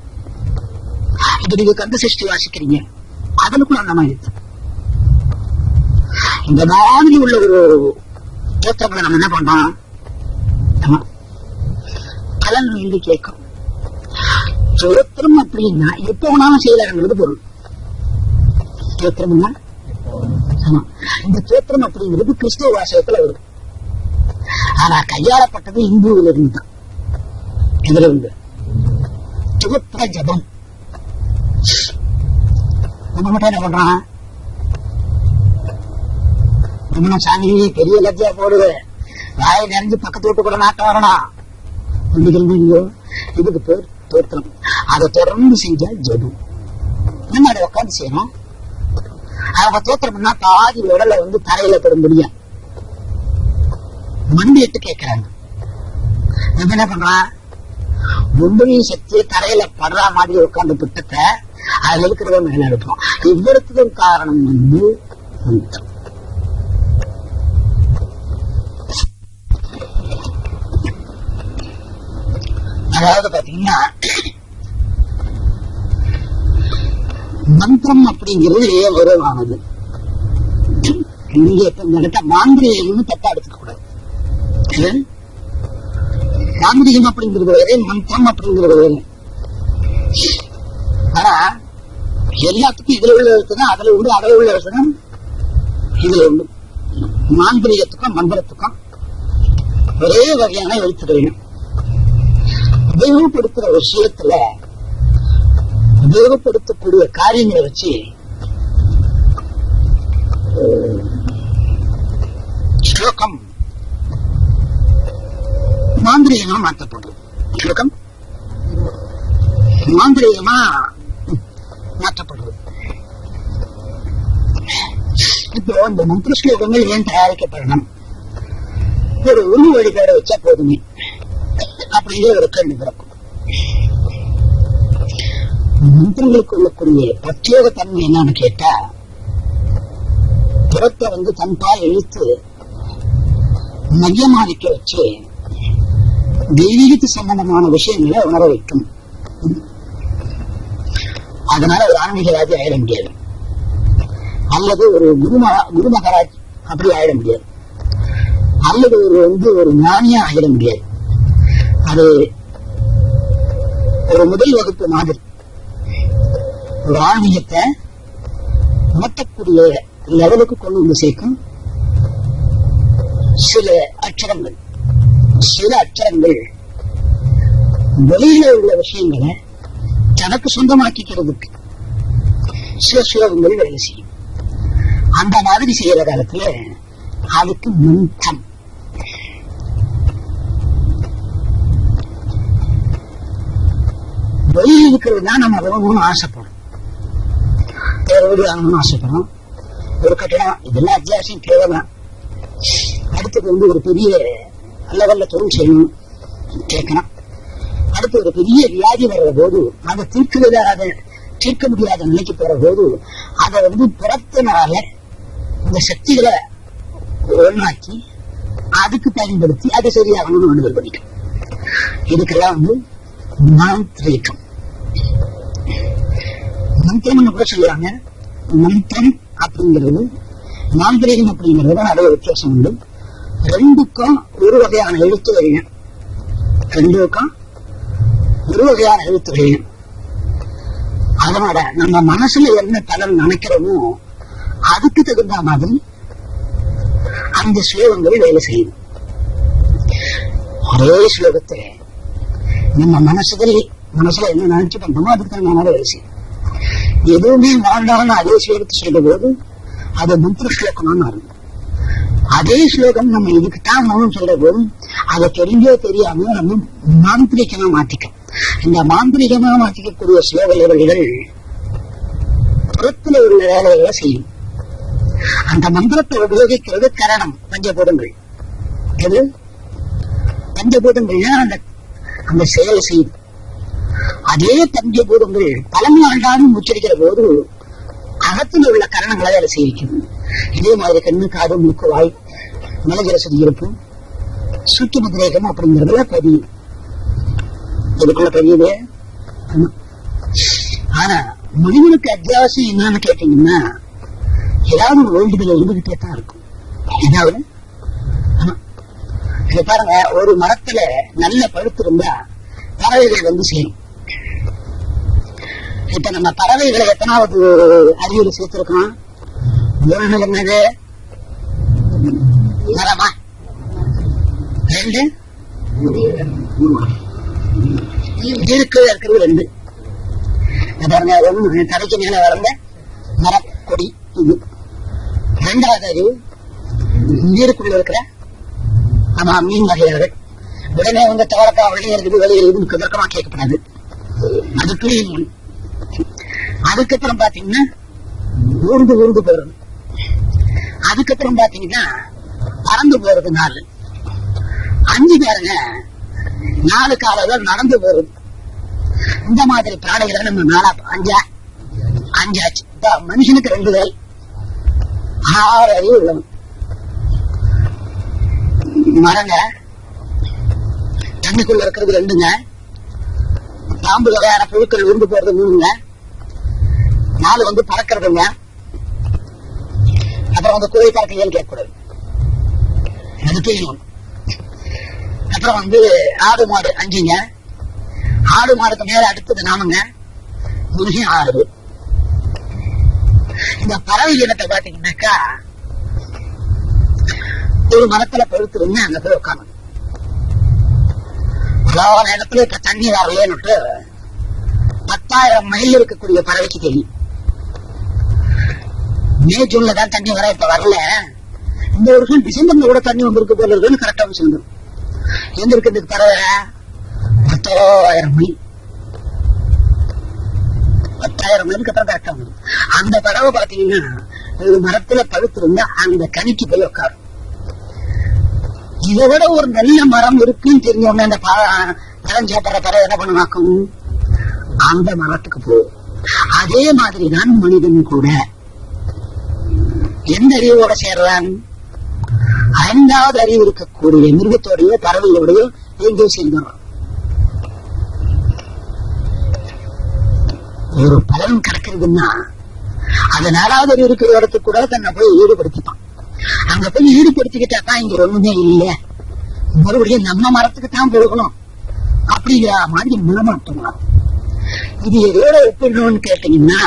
இப்ப நீங்க கந்த சஷ்டி வாசிக்கிறீங்க, அதுல கூட அந்த மாதிரி இந்த மாதிரி உள்ள ஒரு தோற்றங்களை நம்ம என்ன பண்றோம், பலன் எழுதி கேட்கும். தோத்திரம் அப்படின்னா எப்ப வேணாலும் செய்யலாங்கிறது பொருள். தோத்திரம்னா இந்த தோத்திரம் அப்படிங்கிறது கிறிஸ்துவ வாசகத்துல வரும். ஆனா கையாளப்பட்டது இந்துவில இருந்து தான். இதுல இருந்து தோத்திர ஜபம் நம்ம மட்டும் என்ன பண்றான், நம்ம சாமி பெரிய லட்சியா போடுது, வாயை நிறைஞ்சு பக்கத்து விட்டு கூட நாட்டம் வரணும். இதுக்கு பேர் தோத்திரம். அதை தொடர்ந்து செஞ்சா ஜபம். நம்ம அதை உட்காந்து செய்யணும். அவங்க தோத்திரம்னா பாதி உடலை வந்து தரையில பெறும்படியா மண்டிட்டு கேட்கிறாங்க. நம்ம என்ன பண்றான், மும்பை சக்தியை தரையில படுற மாதிரி உட்கார்ந்து பிட்டத்தை அதுல இருக்கிறத மேல எடுப்போம். இவ்வளவுக்கும் காரணம் வந்து மந்திரம். அதாவது பாத்தீங்கன்னா மந்திரம் அப்படிங்கிறது உருவானது. நீங்க இப்ப நடத்த மாந்திரிகம் தப்பா எடுத்துக்க கூடாது. மாந்திரிகம் அப்படிங்கிறது வேற, மந்திரம் அப்படிங்கிறது வேற. ஆனா எல்லாத்துக்கும் இதுல உள்ள எழுத்துதான் அதுல உண்டு, அதுல உள்ள எழுத்துதான் இதுல உண்டு. மாந்திரிகத்துக்கும் மந்திரத்துக்கும் ஒரே வகையான எழுத்துக்கள். உபயோகப்படுத்துற விஷயத்துல உபயோகப்படுத்தக்கூடிய காரியங்களை வச்சு ஸ்லோகம் மாந்திரிகமா மாற்றப்படுது. ஸ்லோகம் மாந்திரிகமா மாற்றப்படுது. இப்போ இந்த மந்திர ஸ்லோகங்கள் ஏன் தயாரிக்கப்படணும், ஒரு உருவ வழிபாடு வச்சா போதுமே அப்படிங்கிற ஒரு கேள்வி பிறக்கும். மந்திரங்களுக்கு உள்ளக்கூடிய பிரத்யேக தன்மை என்னன்னு கேட்டா, புறத்தை வந்து தன்பால் இழுத்து மையமாதிக்க வச்சு தெய்வீகத்து சம்பந்தமான விஷயங்களை உணர வைக்கும். அதனால ஒரு ஆன்மீகவாதி ஆயிட முடியாது, அல்லது ஒரு குரு மகாராஜ் அப்படி ஆயிட முடியாது, அல்லது ஒரு ஞானியா ஆயிட முடியாது. அது ஒரு முதல் வகுப்பு மாதிரி ஒரு ஆன்மீகத்தை உணர்த்தக்கூடிய லெவலுக்கு கொண்டு வந்து சேர்க்கும். சில அச்சரங்கள் வெளியில உள்ள விஷயங்களை தனக்கு சொந்தமாக்கிக்கிறதுக்கு சில ஸ்லோகங்கள் வேலை செய்யும். அந்த மாதிரி செய்யற காலத்துல அதுக்கு மந்திரம். வெளியில் இருக்கிறது தான் நம்ம வாங்கணும்னு ஆசைப்படுறோம், வீடு வாங்கணும்னு ஆசைப்படுறோம், ஒரு கட்டணம், இதெல்லாம் அத்தியாவசியம் தேவைதான். அடுத்தது வந்து ஒரு பெரிய லெவல்ல தொழில் செய்யணும் கேட்கணும். அடுத்து ஒரு பெரிய வியாதி வர்ற போது அதை தீர்க்கிறதாக தீர்க்க முடியாத நிலைக்கு போற போது அதை புறத்தினால இந்த சக்திகளை ஒன்னாக்கி அதுக்கு பயன்படுத்தி அதை சரியாகணும்னு வேண்டுதல் பண்ணிக்கும். இதுக்கெல்லாம் மாந்திரீகம். மந்திரம்னு கூட சொல்லுவாங்க. மந்திரம் அப்படிங்கிறது மாந்திரீகம் அப்படிங்கிறது நிறைய வித்தியாசம் உண்டு. ரெண்டுக்கும் ஒரு வகையான எழுத்து வழியும், ரெண்டுக்கும் ஒரு வகையான எழுத்து வழியும். அதனால நம்ம மனசுல என்ன பலன் நினைக்கிறோமோ அதுக்கு தகுந்த மாதிரி அந்த ஸ்லோகங்கள் வேலை செய்யும். ஒரே ஸ்லோகத்தை நம்ம மனசுல என்ன நினைச்சு பண்றோமோ அதுக்கு தகுந்த மாதிரி வேலை செய்யும். எதுவுமே வாழ்ந்தாலும் அதே ஸ்லோகத்தை சொல்ற போது அது மந்திர ஸ்லோகம்னு இருக்கும். அதே ஸ்லோகம் நம்ம இதுக்குத்தான் சொல்ற போது அதை தெரிஞ்சோ தெரியாம நம்ம மாந்திரிகமா மாத்திக்கும். இந்த மாந்திரிகமா மாற்றிக்கக்கூடிய ஸ்லோகங்கள் புறத்துல உள்ள வேலைகளை செய்யும். அந்த மந்திரத்தை உபயோகிக்கிறது கரணம், பஞ்சபூதங்கள். எது பஞ்சபூதங்கள் அந்த செயல் செய்யும். அதே பஞ்சபூதங்கள் பலநாண்டாலும் உச்சரிக்கிற போது அகத்தில் உள்ள கரணங்களை வேலை செய்யும். இதே மாதிரி கண்ணு, காது, மூக்கு, வாய், மலஜல சுத்திகரிப்பு, சுட்டு முதிரேகம் அப்படிங்கறதுல பதியும். இதுக்குள்ள பதியுது. ஆனா மனிதனுக்கு அத்தியாவசியம் என்னன்னு கேட்டீங்கன்னா ஏதாவது ஒரு வேண்டுதல் இருந்துகிட்டே தான் இருக்கும். ஏதாவது இத பாருங்க, ஒரு மரத்துல நல்ல பழுத்து இருந்தா பறவைகள் சேரும். இப்ப நம்ம பறவைகளை எத்தனாவது அறிவியல் சேர்த்திருக்கோம்? என்னது மரமா? ரெண்டு இருக்கிறது ரெண்டு. பாருங்க, ஒண்ணு தலைக்கு மேல வளர்ந்த மரக்கொடி இது. இரண்டாவது அறிவு நீருக்குள்ள இருக்கிற மீன் வகையாளர்கள். உடனே தவறக்கா வெளியே இருக்குது வெளியே இருக்குது கதர்க்கமா கேட்கப்படாது. அது கிளீன். அதுக்கப்புறம் பாத்தீங்கன்னா ஊர்ந்து போறது. அதுக்கப்புறம் பாத்தீங்கன்னா பறந்து போறது 4. 5 பாருங்க, 4 காலங்கள் நடந்து போறது. இந்த மாதிரி பிராணிகளை நம்ம 4 5 மனுஷனுக்கு 2 வேல், 6 அறிவு உள்ளவன். மரங்க தண்ணிக்குள்ள இருக்கிறது 2ங்க. பாம்பு வகையான புழுக்கள் விருந்து போறது 3ங்க. 4 பறக்கிறதுங்க. அப்புறம் கோழி பறக்கலையான்னு கேட்கக்கூடாது, அதுக்கு. அப்புறம் ஆடு மாடு 5ங்க. ஆடு மாடுக்கு மேல அடுத்தது நாமங்க, மனுஷன் 6. இந்த பறவை இனத்தை பாத்தீங்கன்னாக்கா ஒரு மரத்துல பழுத்துருங்க, அங்க போய் உட்காந்து எல்லா நேரத்துல இப்ப தண்ணி வரலன்னுட்டு 10,000 மைல் இருக்கக்கூடிய பறவைக்கு தெரியும். மே ஜூன்ல தான் தண்ணி வர, இப்ப வரல. இந்த வருஷம் டிசம்பர்ல கூட தண்ணி வந்திருக்கு போல இருக்குன்னு கரெக்டா சொல்லுங்க. எங்க இருக்கு இந்த பறவை? 10,000 மைல். 10,000 மைலுக்கு அப்புறம் கரெக்டா வரும். அந்த பறவை பாத்தீங்கன்னா ஒரு மரத்துல பழுத்திருந்தா அந்த கனிக்கு போய் உட்காரும். இதை விட ஒரு நல்ல மரம் இருக்குன்னு தெரிஞ்சவங்க அந்த பழம் சாப்பிட்ற பறவை என்ன பண்ணுவாக்கும்? அந்த மரத்துக்கு போகும். அதே மாதிரிதான் மனிதன் கூட எந்த அறிவோட சேர்றான்? 5வது அறிவு இருக்கக்கூடிய மிருகத்தோடையோ பறவையோடையோ எங்கேயோ சேர்ந்துடுறான். ஒரு பலன் கிடைக்கிறதுன்னா அது 4வது அறிவு இருக்கிற இடத்துக்கு கூட தன்னை போய் ஈடுபடுத்திப்பான். அங்க போய் ஈடுபடுத்திக்கிட்டா தான் இங்க ஒண்ணுமே இல்லை, மறுபடியும் நம்ம மரத்துக்கு தான் போகணும் அப்படிங்கிற மாதிரி மனமாட்டம். இது எதோட ஒப்பிடணும்னு கேட்டீங்கன்னா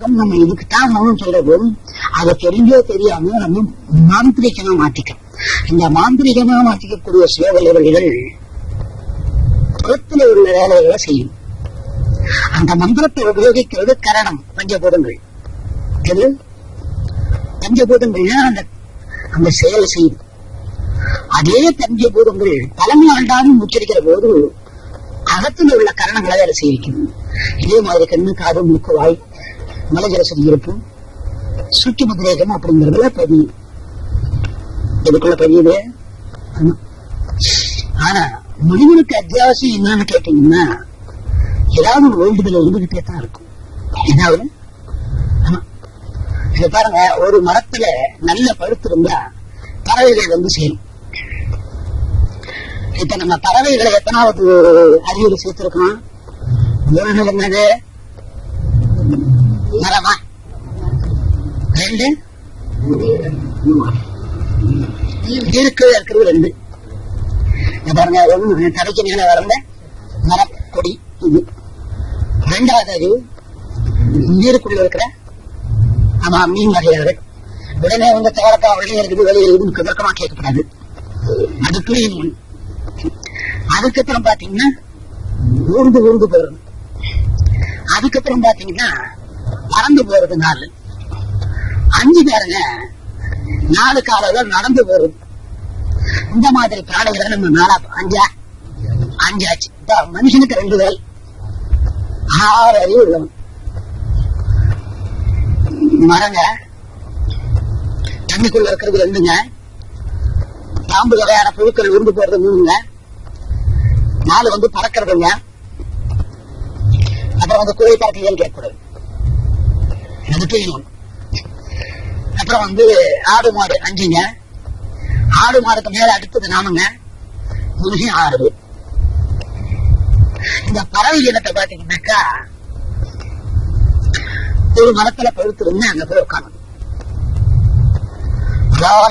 அப்ப நம்ம இதுக்கு தான் மௌனம் சொல்ற போதும் அதை தெரிஞ்சோ தெரியாம நம்ம மாந்திரிகமா மாத்திக்கும். இந்த மாந்திரிகமா மாற்றிக்கக்கூடிய சிவவல்லவர்கள் புறத்துல உள்ள வேலைகளை செய்யும். அந்த மந்திரத்தை உபயோகிக்கிறது கரணம், பஞ்சபூதங்கள். எது பஞ்சபூதங்கள் அந்த அந்த செயலை செய்யும். அதே பஞ்சபூதங்கள் தலைமை ஆண்டாலும் உச்சரிக்கிற போது அகத்துல உள்ள கரணங்களை வேலை செய்யும். இதே மாதிரி கண்ணு, காது, மூக்கு, வாய், மலஜலசம் இருப்பு, சுற்றி முதிரேகம் அப்படிங்கிறதுல பதியும். இதுக்குள்ள பதியுது. ஆனா மனிதனுக்கு அத்தியாவசியம் என்னன்னு கேட்டீங்கன்னா ஏதாவது ஒரு வேண்டுதல் இருந்துகிட்டே தான் இருக்கும். ஏதாவது இத பாருங்க, ஒரு மரத்துல நல்ல பழுத்து இருந்தா பறவைகள் வந்து சேரும். இப்ப நம்ம பறவைகளை எத்தனாவது அறிவுரை சேர்த்திருக்கோம்? என்னது மரமா? 2 இருக்கிறது 2. பாருங்க, ஒண்ணு தரைக்கு மேல வளர்ந்த மரக்கொடி இது. 2வது அறிவு நீருக்குள்ள இருக்கிற மீன் வகையாளர்கள். உடனே வந்து தவறக்கா உடனே இருக்குது வெளியே இருக்குதுன்னு கிதற்கமா கேட்கப்படாது. அதுக்குள்ள அதுக்கப்புறம் பாத்தீங்கன்னா ஊர்ந்து போறது. அதுக்கப்புறம் பாத்தீங்கன்னா பறந்து போறது 4. 5 பேருங்க 4 காலையில நடந்து போறது. இந்த மாதிரி பிராணிகளை நம்ம 4 5 ஆச்சு. மனுஷனுக்கு 2 வேல், 6 அறிவு உள்ளவன். மரங்க தண்ணிக்குள்ள இருக்கிறது 2ங்க. பாம்பு வகையான புழுக்கள் உருந்து போறது 3ங்க. 4 வந்து பறக்கிறதுங்க. அப்புறம் வந்து கோழி பறக்கைகள் கேட்கக்கூடாது, அது செய்யணும். அப்புறம் வந்து ஆடு மாடு 5ங்க. ஆடு மாடுக்கு மேல அடுத்தது நாமங்க, மனுஷன் 6. இந்த பறவை இனத்தை பாத்தீங்கன்னாக்கா ஒரு மரத்துல பழுத்து இருந்து அங்க போய் உட்காந்து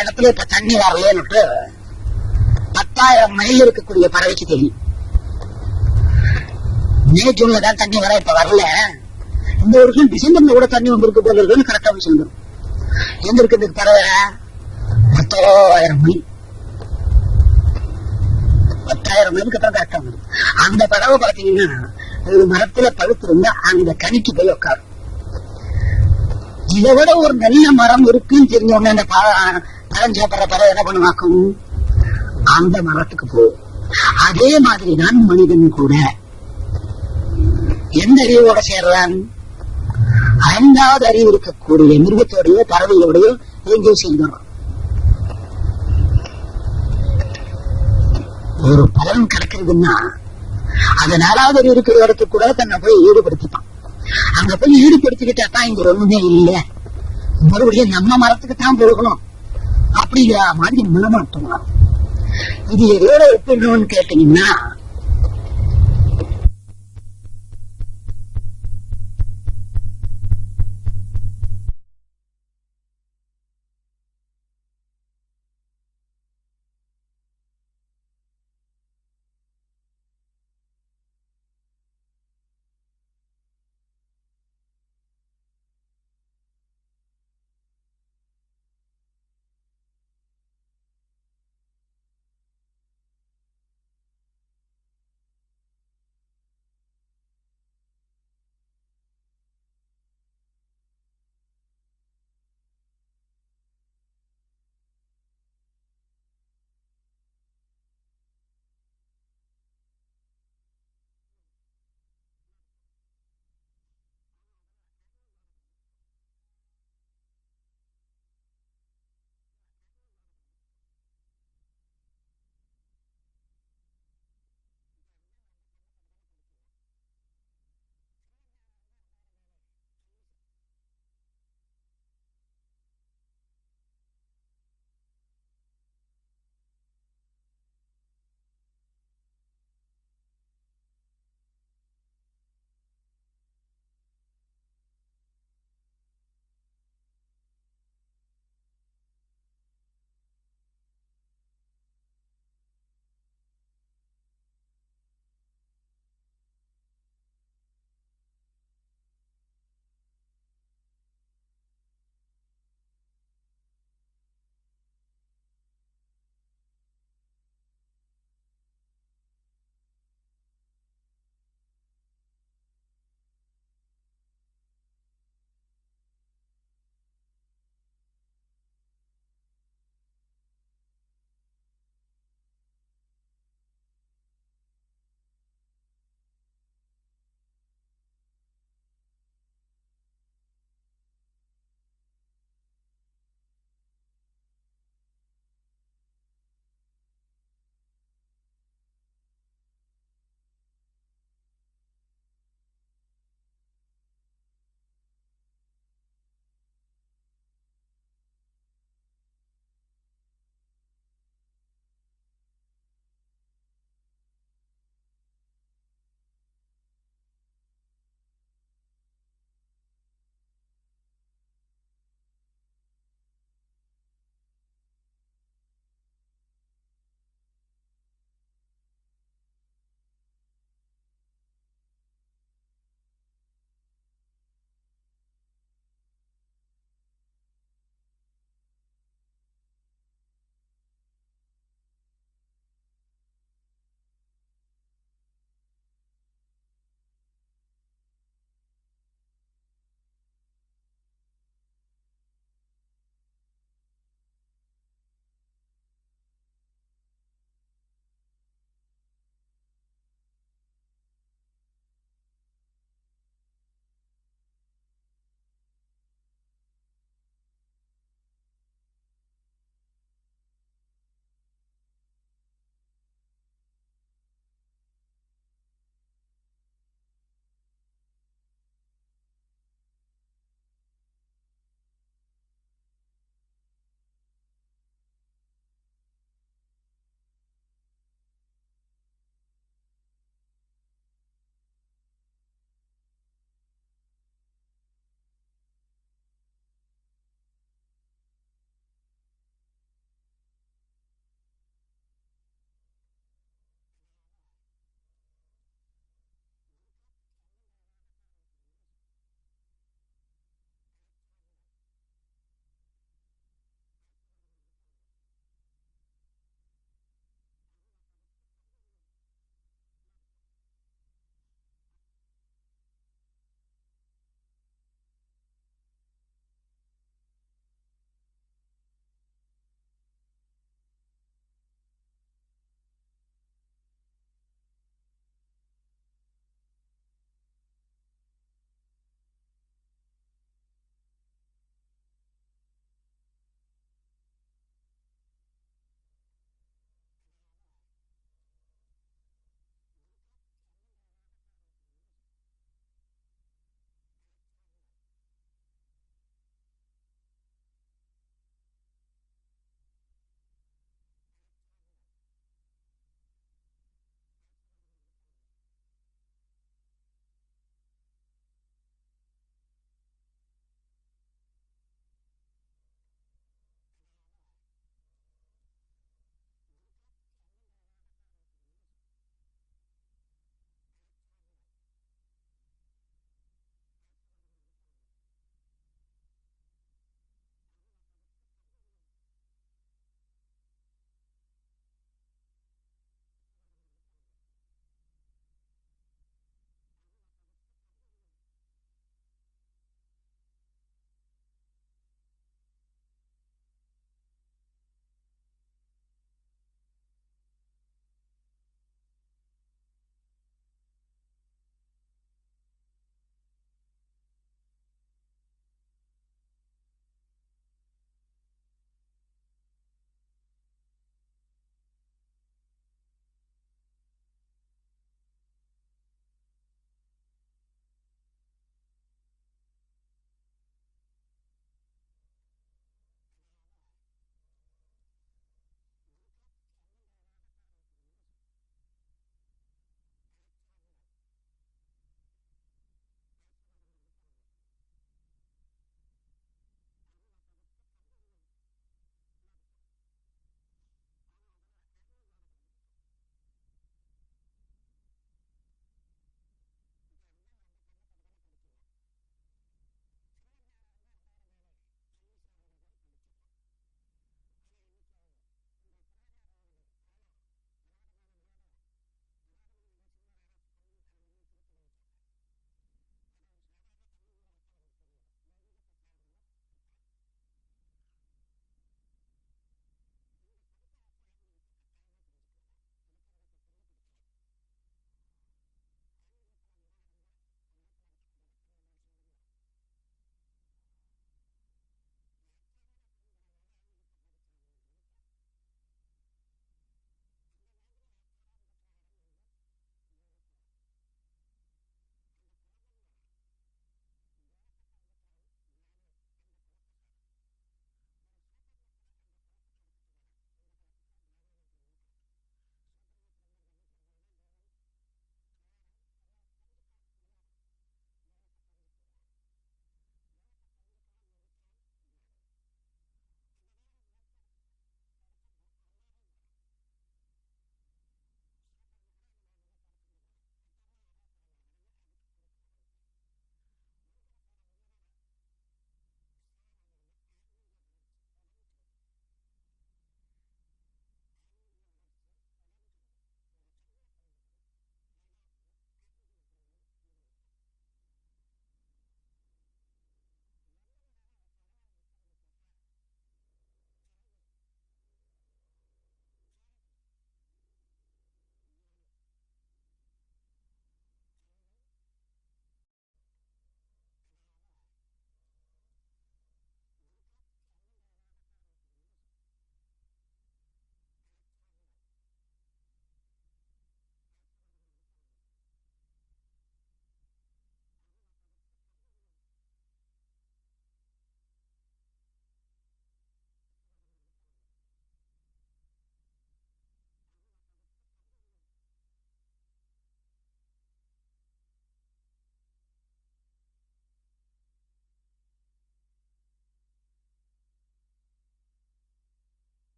இடத்துல இப்ப தண்ணி வரலன்னுட்டு 10,000 மைல் இருக்கக்கூடிய பறவைக்கு தெரியும். மே ஜூன்ல தான் தண்ணி வர, இப்ப வரல. இந்த வருஷம் டிசம்பர்ல கூட தண்ணி வந்திருக்கு போல இருக்குன்னு கரெக்டா சொல்லுங்க. எங்க இருக்கு பறவை? 10,000 மைல். 10,000 மைலுக்கு அப்புறம் கரெக்டா வரும். அந்த பறவை பாத்தீங்கன்னா ஒரு மரத்துல பழுத்து இருந்தா அந்த கனிக்கு போய் உட்காரும். இதை விட ஒரு நல்ல மரம் இருக்குன்னு தெரிஞ்சவங்க அந்த பழம் சாப்பிட்ற பறவை என்ன பண்ணுவாக்கும்? அந்த மரத்துக்கு போகும். அதே மாதிரிதான் மனிதன் கூட எந்த அறிவோட சேர்றான்? 5வது அறிவு இருக்கக்கூடிய மிருகத்தோடைய பறவையோடைய எங்கேயோ சேர்ந்துடும். ஒரு பலன் கிடைக்கிறதுன்னா அது 4வது அறிவு இருக்கிற இடத்துக்கு கூட தன்னை போய் ஈடுபடுத்திப்பான். அங்க போய் ஈடுபடுத்திக்கிட்டா தான் இங்க ஒண்ணுமே இல்லை, மறுபடியும் நம்ம மரத்துக்கு தான் போகணும் அப்படிங்கிற மாதிரி மனமாட்டோம். இது எதோட ஒப்பிடணும்னு கேட்டீங்கன்னா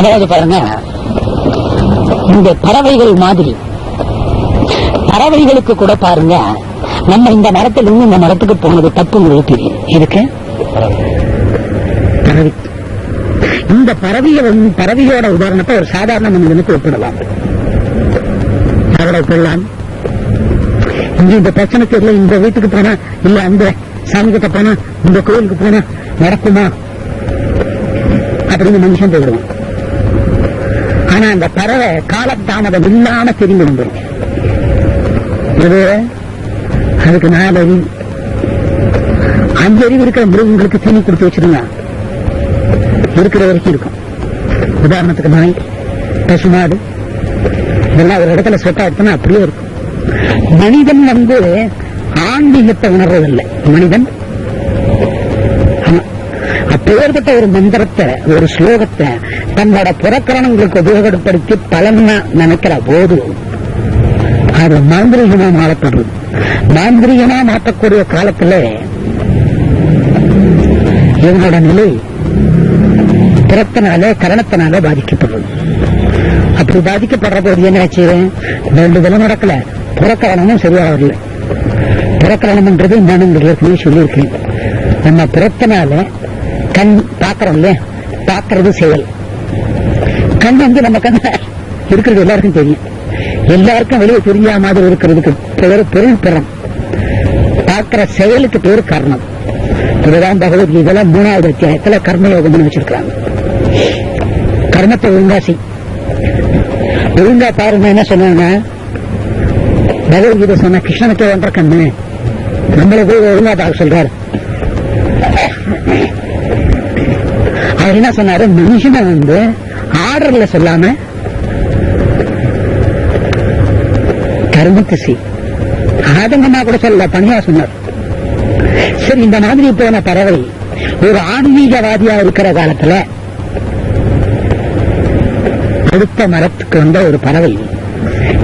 அதாவது பாருங்க, இந்த பறவைகள் மாதிரி பறவைகளுக்கு கூட பாருங்க, நம்ம இந்த மரத்துல இருந்து இந்த மரத்துக்கு போனது தப்புங்கிறது தெரியும். இதுக்கு பறவை, இந்த பறவையோட உதாரணத்தை ஒரு சாதாரண மனிதனுக்கு ஒப்பிடலாம். கொள்ளலாம். இங்க இந்த பிரச்சனை தெரியல, இந்த வீட்டுக்கு போனா இல்ல அந்த சாமி கிட்ட போனா இந்த கோயிலுக்கு போனா நடக்குமா அப்படின்னு மனுஷன் போயிடுவான். ஆனா அந்த பறவை காலத்தாமதம் இல்லாம திரும்பி வந்துடும். அதுக்கு 4 அறிவு, 5 அறிவு இருக்கிற மிருகங்களுக்கு தீனி கொடுத்து வச்சிருந்தா இருக்கிற வரைக்கும் இருக்கும். உதாரணத்துக்கு நாய், பசுமாடு இதெல்லாம் ஒரு இடத்துல செட் ஆயிடுச்சுன்னா அப்படியே இருக்கும். மனிதன் ஆன்மீகத்தை உணர்வதில்லை. மனிதன் அப்பேற்பட்ட ஒரு மந்திரத்தை, ஒரு ஸ்லோகத்தை தன்னோட புறக்கரணங்களுக்கு உபயோகப்படுத்தி பலனா நினைக்கிற போது அது மாந்திரிகமா மாறப்படுறது. மாந்திரிகமா மாற்றக்கூடிய காலத்துல இவனோட நிலை புறத்தினால கரணத்தினால பாதிக்கப்படுறது. அப்படி பாதிக்கப்படுற போது என்ன ஆச்சு, வேண்டுதலும் நடக்கல, புறக்கரணமும் சரியா வரல. புறக்கரணம்ன்றது நான் ஏற்கனவே சொல்லியிருக்கேன். நம்ம புறத்தினால கண் பாக்கிறோம் இல்லையா, பாக்கிறது செயல். கண் நம்ம கண் இருக்கிறது எல்லாருக்கும் தெரியும். எல்லாருக்கும் வெளியே தெரியாத மாதிரி இருக்கிறதுக்கு பொருள் பெறம். பார்க்கிற செயலுக்கு பேரு கர்ணம். இதுதான் பகவத்கீதையில 3வது அத்தியாயத்துல கர்மயோகம்னு வச்சிருக்காங்க. கர்மத்தை ஒழுங்கா செய், ஒழுங்கா பாருங்க. என்ன சொன்னாங்க பகவத்கீதை சொன்ன, கிருஷ்ணனுக்கு ஒன்ற கண்ணு, நம்மளை போய் ஒழுங்கா பார்க்க சொல்றாரு. அவர் என்ன சொன்னாரு, மனுஷனை ஆர்டர்ல சொல்லாம கர்மத்தை செய். ஆதங்கமா கூட சொல்ல, பணியா சொன்னார். சரி, இந்த மாதிரி போன பறவை ஒரு ஆன்மீகவாதியா இருக்கிற காலத்துல அடுத்த மரத்துக்கு வந்த ஒரு பறவை,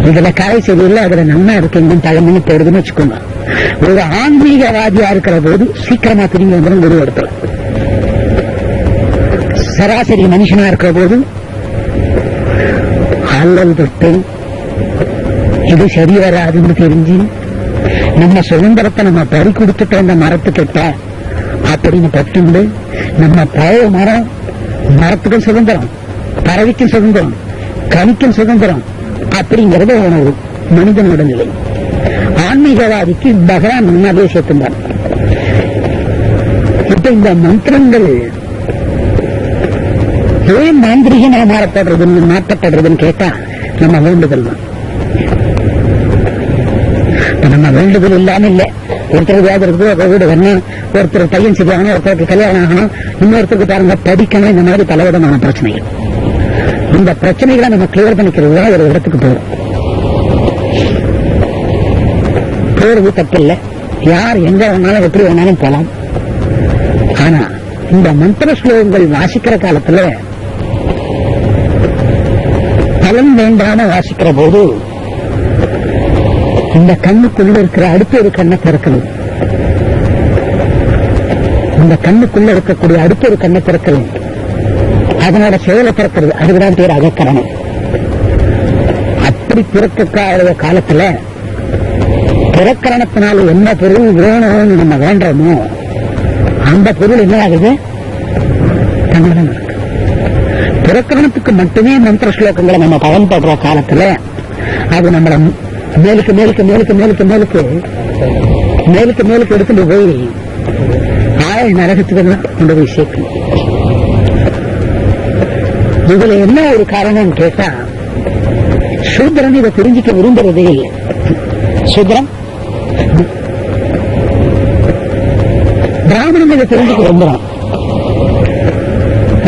இதுல காய் சரியில்லை, அதுல நன்மை இருக்கு, தலைமைன்னு போடுதுன்னு வச்சுக்கோங்க. ஒரு ஆன்மீகவாதியா இருக்கிற போது சீக்கிரமா திரும்பி வந்துடும் ஒரு இடத்துல. சராசரி மனுஷனா இருக்கிற போது அல்லல் தொட்டு இது சரி வராதுன்னு தெரிஞ்சு நம்ம சுதந்திரத்தை நம்ம பறி கொடுத்துட்டு அந்த மரத்துக்கிட்ட அப்படின்னு பட்டுண்டு, நம்ம பழைய மரம், மரத்துக்கும் சுதந்திரம், பறவைக்கும் சுதந்திரம், கனிக்கும் சுதந்திரம் அப்படிங்கறது உணவு மனிதனோட நிலை. ஆன்மீகவாதிக்கு பகவான் முன்னாடியே சேர்த்துட்டார். இப்ப இந்த மந்திரங்கள் ஏன் மாந்திரிகனா மாறப்படுறதுன்னு மாற்றப்படுறதுன்னு கேட்டா நம்ம வேண்டுதல் தான். நம்ம வேண்டுதல் இல்லாம இல்ல. ஒருத்தர் வியாதி இருக்குது, வீடு வரணும், ஒருத்தர் பையன் சரியாகணும், ஒருத்தருக்கு கல்யாணம் ஆகணும், இன்னொருத்தருக்கு பாருங்க படிக்கணும், இந்த மாதிரி பலவிதமான பிரச்சனைகள். இந்த பிரச்சனைகளை நம்ம கிளியர் பண்ணிக்கிறது தான் ஒரு இடத்துக்கு போறோம். போறது தப்பு இல்லை, யார் எங்க வேணாலும் எப்படி வேணாலும் போலாம். ஆனா இந்த மந்திர ஸ்லோகங்கள் வாசிக்கிற காலத்துல பலன் வேண்டாம வாசிக்கிற போது இந்த கண்ணுக்குள்ள இருக்கிற அடுத்த ஒரு கண்ணை திறக்கணும். இந்த கண்ணுக்குள்ள இருக்கக்கூடிய அடுத்த ஒரு கண்ணை திறக்கணும். அதனோட செயலை திறக்கிறது, அதுதான் பேர் அகக்கரணம். அப்படி திறக்க காலத்துல திறக்கரணத்தினால என்ன பொருள் வேணும்னு நம்ம வேண்டோமோ அந்த பொருள் என்ன ஆகுது, தங்கடம். திறக்கரணத்துக்கு மட்டுமே மந்திர ஸ்லோகங்களை நம்ம பயன்படுற காலத்துல அது நம்மள மேலுக்கு மேலுக்கு மேலுக்கு மேலுக்கு மேலுக்கு மேலுக்கு மேலுக்கு எடுத்துட்டு போய் ஆள் நரகத்துக்கு கொண்டு போய் சேர்க்கணும். இதுல என்ன ஒரு காரணம் கேட்டா, சூத்திரன் இதை தெரிஞ்சுக்க விரும்புறதே இல்லை. சூத்திரம் பிராமணன் இதை தெரிஞ்சுக்க விரும்புறான்.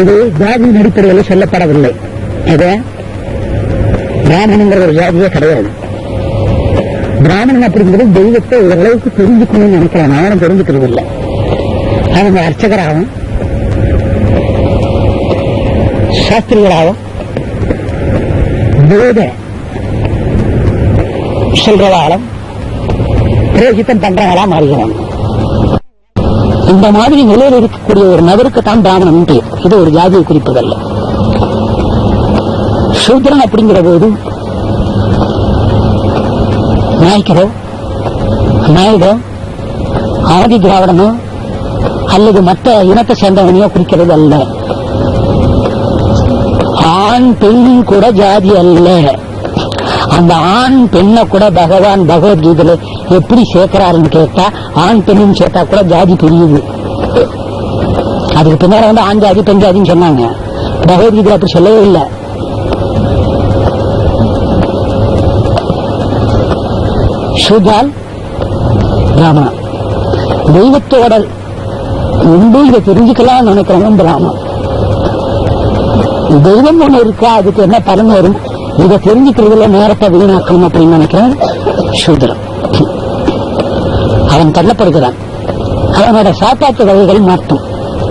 இது ஜாதியின் அடிப்படையில் சொல்லப்படவில்லை. இது பிராமணங்கிற ஒரு ஜாதியே கிடையாது. பிராமணன் அப்படிங்கிறது தெய்வத்தை ஓரளவுக்கு தெரிஞ்சுக்கணும்னு நினைக்கிறான், அவனும் தெரிஞ்சுக்கிறது இல்லை. அவங்க அர்ச்சகராகவும் சாஸ்திரிகளாகவும் வேத சொல்றவாலும் பிரயோஜித்தம் பண்றவங்களா மாறுகிறாங்க. இந்த மாதிரி நிலையில் இருக்கக்கூடிய ஒரு நபருக்கு தான் பிராமணன் பேர். இது ஒரு ஜாதியை குறிப்பதல்ல. சூத்திரன் அப்படிங்கிற போது நாய்க்கரோ நாயுடோ ஆதி திராவிடனோ அல்லது மற்ற இனத்தை சேர்ந்தவனையோ குறிக்கிறது அல்ல. ஆண் பெண் கூட ஜாதி அல்ல. அந்த ஆண் பெண்ணை கூட பகவான் பகவத்கீதையில எப்படி சேர்க்கிறாருன்னு கேட்டா, ஆண் பெண்ணும் சேர்த்தா கூட ஜாதி புரியுது. அதுக்கு பின்னால ஆண் ஜாதி பெண் ஜாதின்னு சொன்னாங்க. பகவத்கீதை அப்படி சொல்லவே இல்லை. சூத்ரால் பிராமணா, தெய்வத்தோட உண்டு இதை தெரிஞ்சுக்கலாம் நினைக்கிறவன் பிராமணன். தெய்வம் ஒண்ணு இருக்கா, அதுக்கு என்ன பலன் வரும், இதை தெரிஞ்சுக்கிறதுல நேரத்தை வீணாக்கணும் அப்படின்னு நினைக்கிறேன் சூத்திரன். அவன் தள்ளப்படுகிறான். அவனோட சாப்பாட்டு வகைகள் மாற்றும்.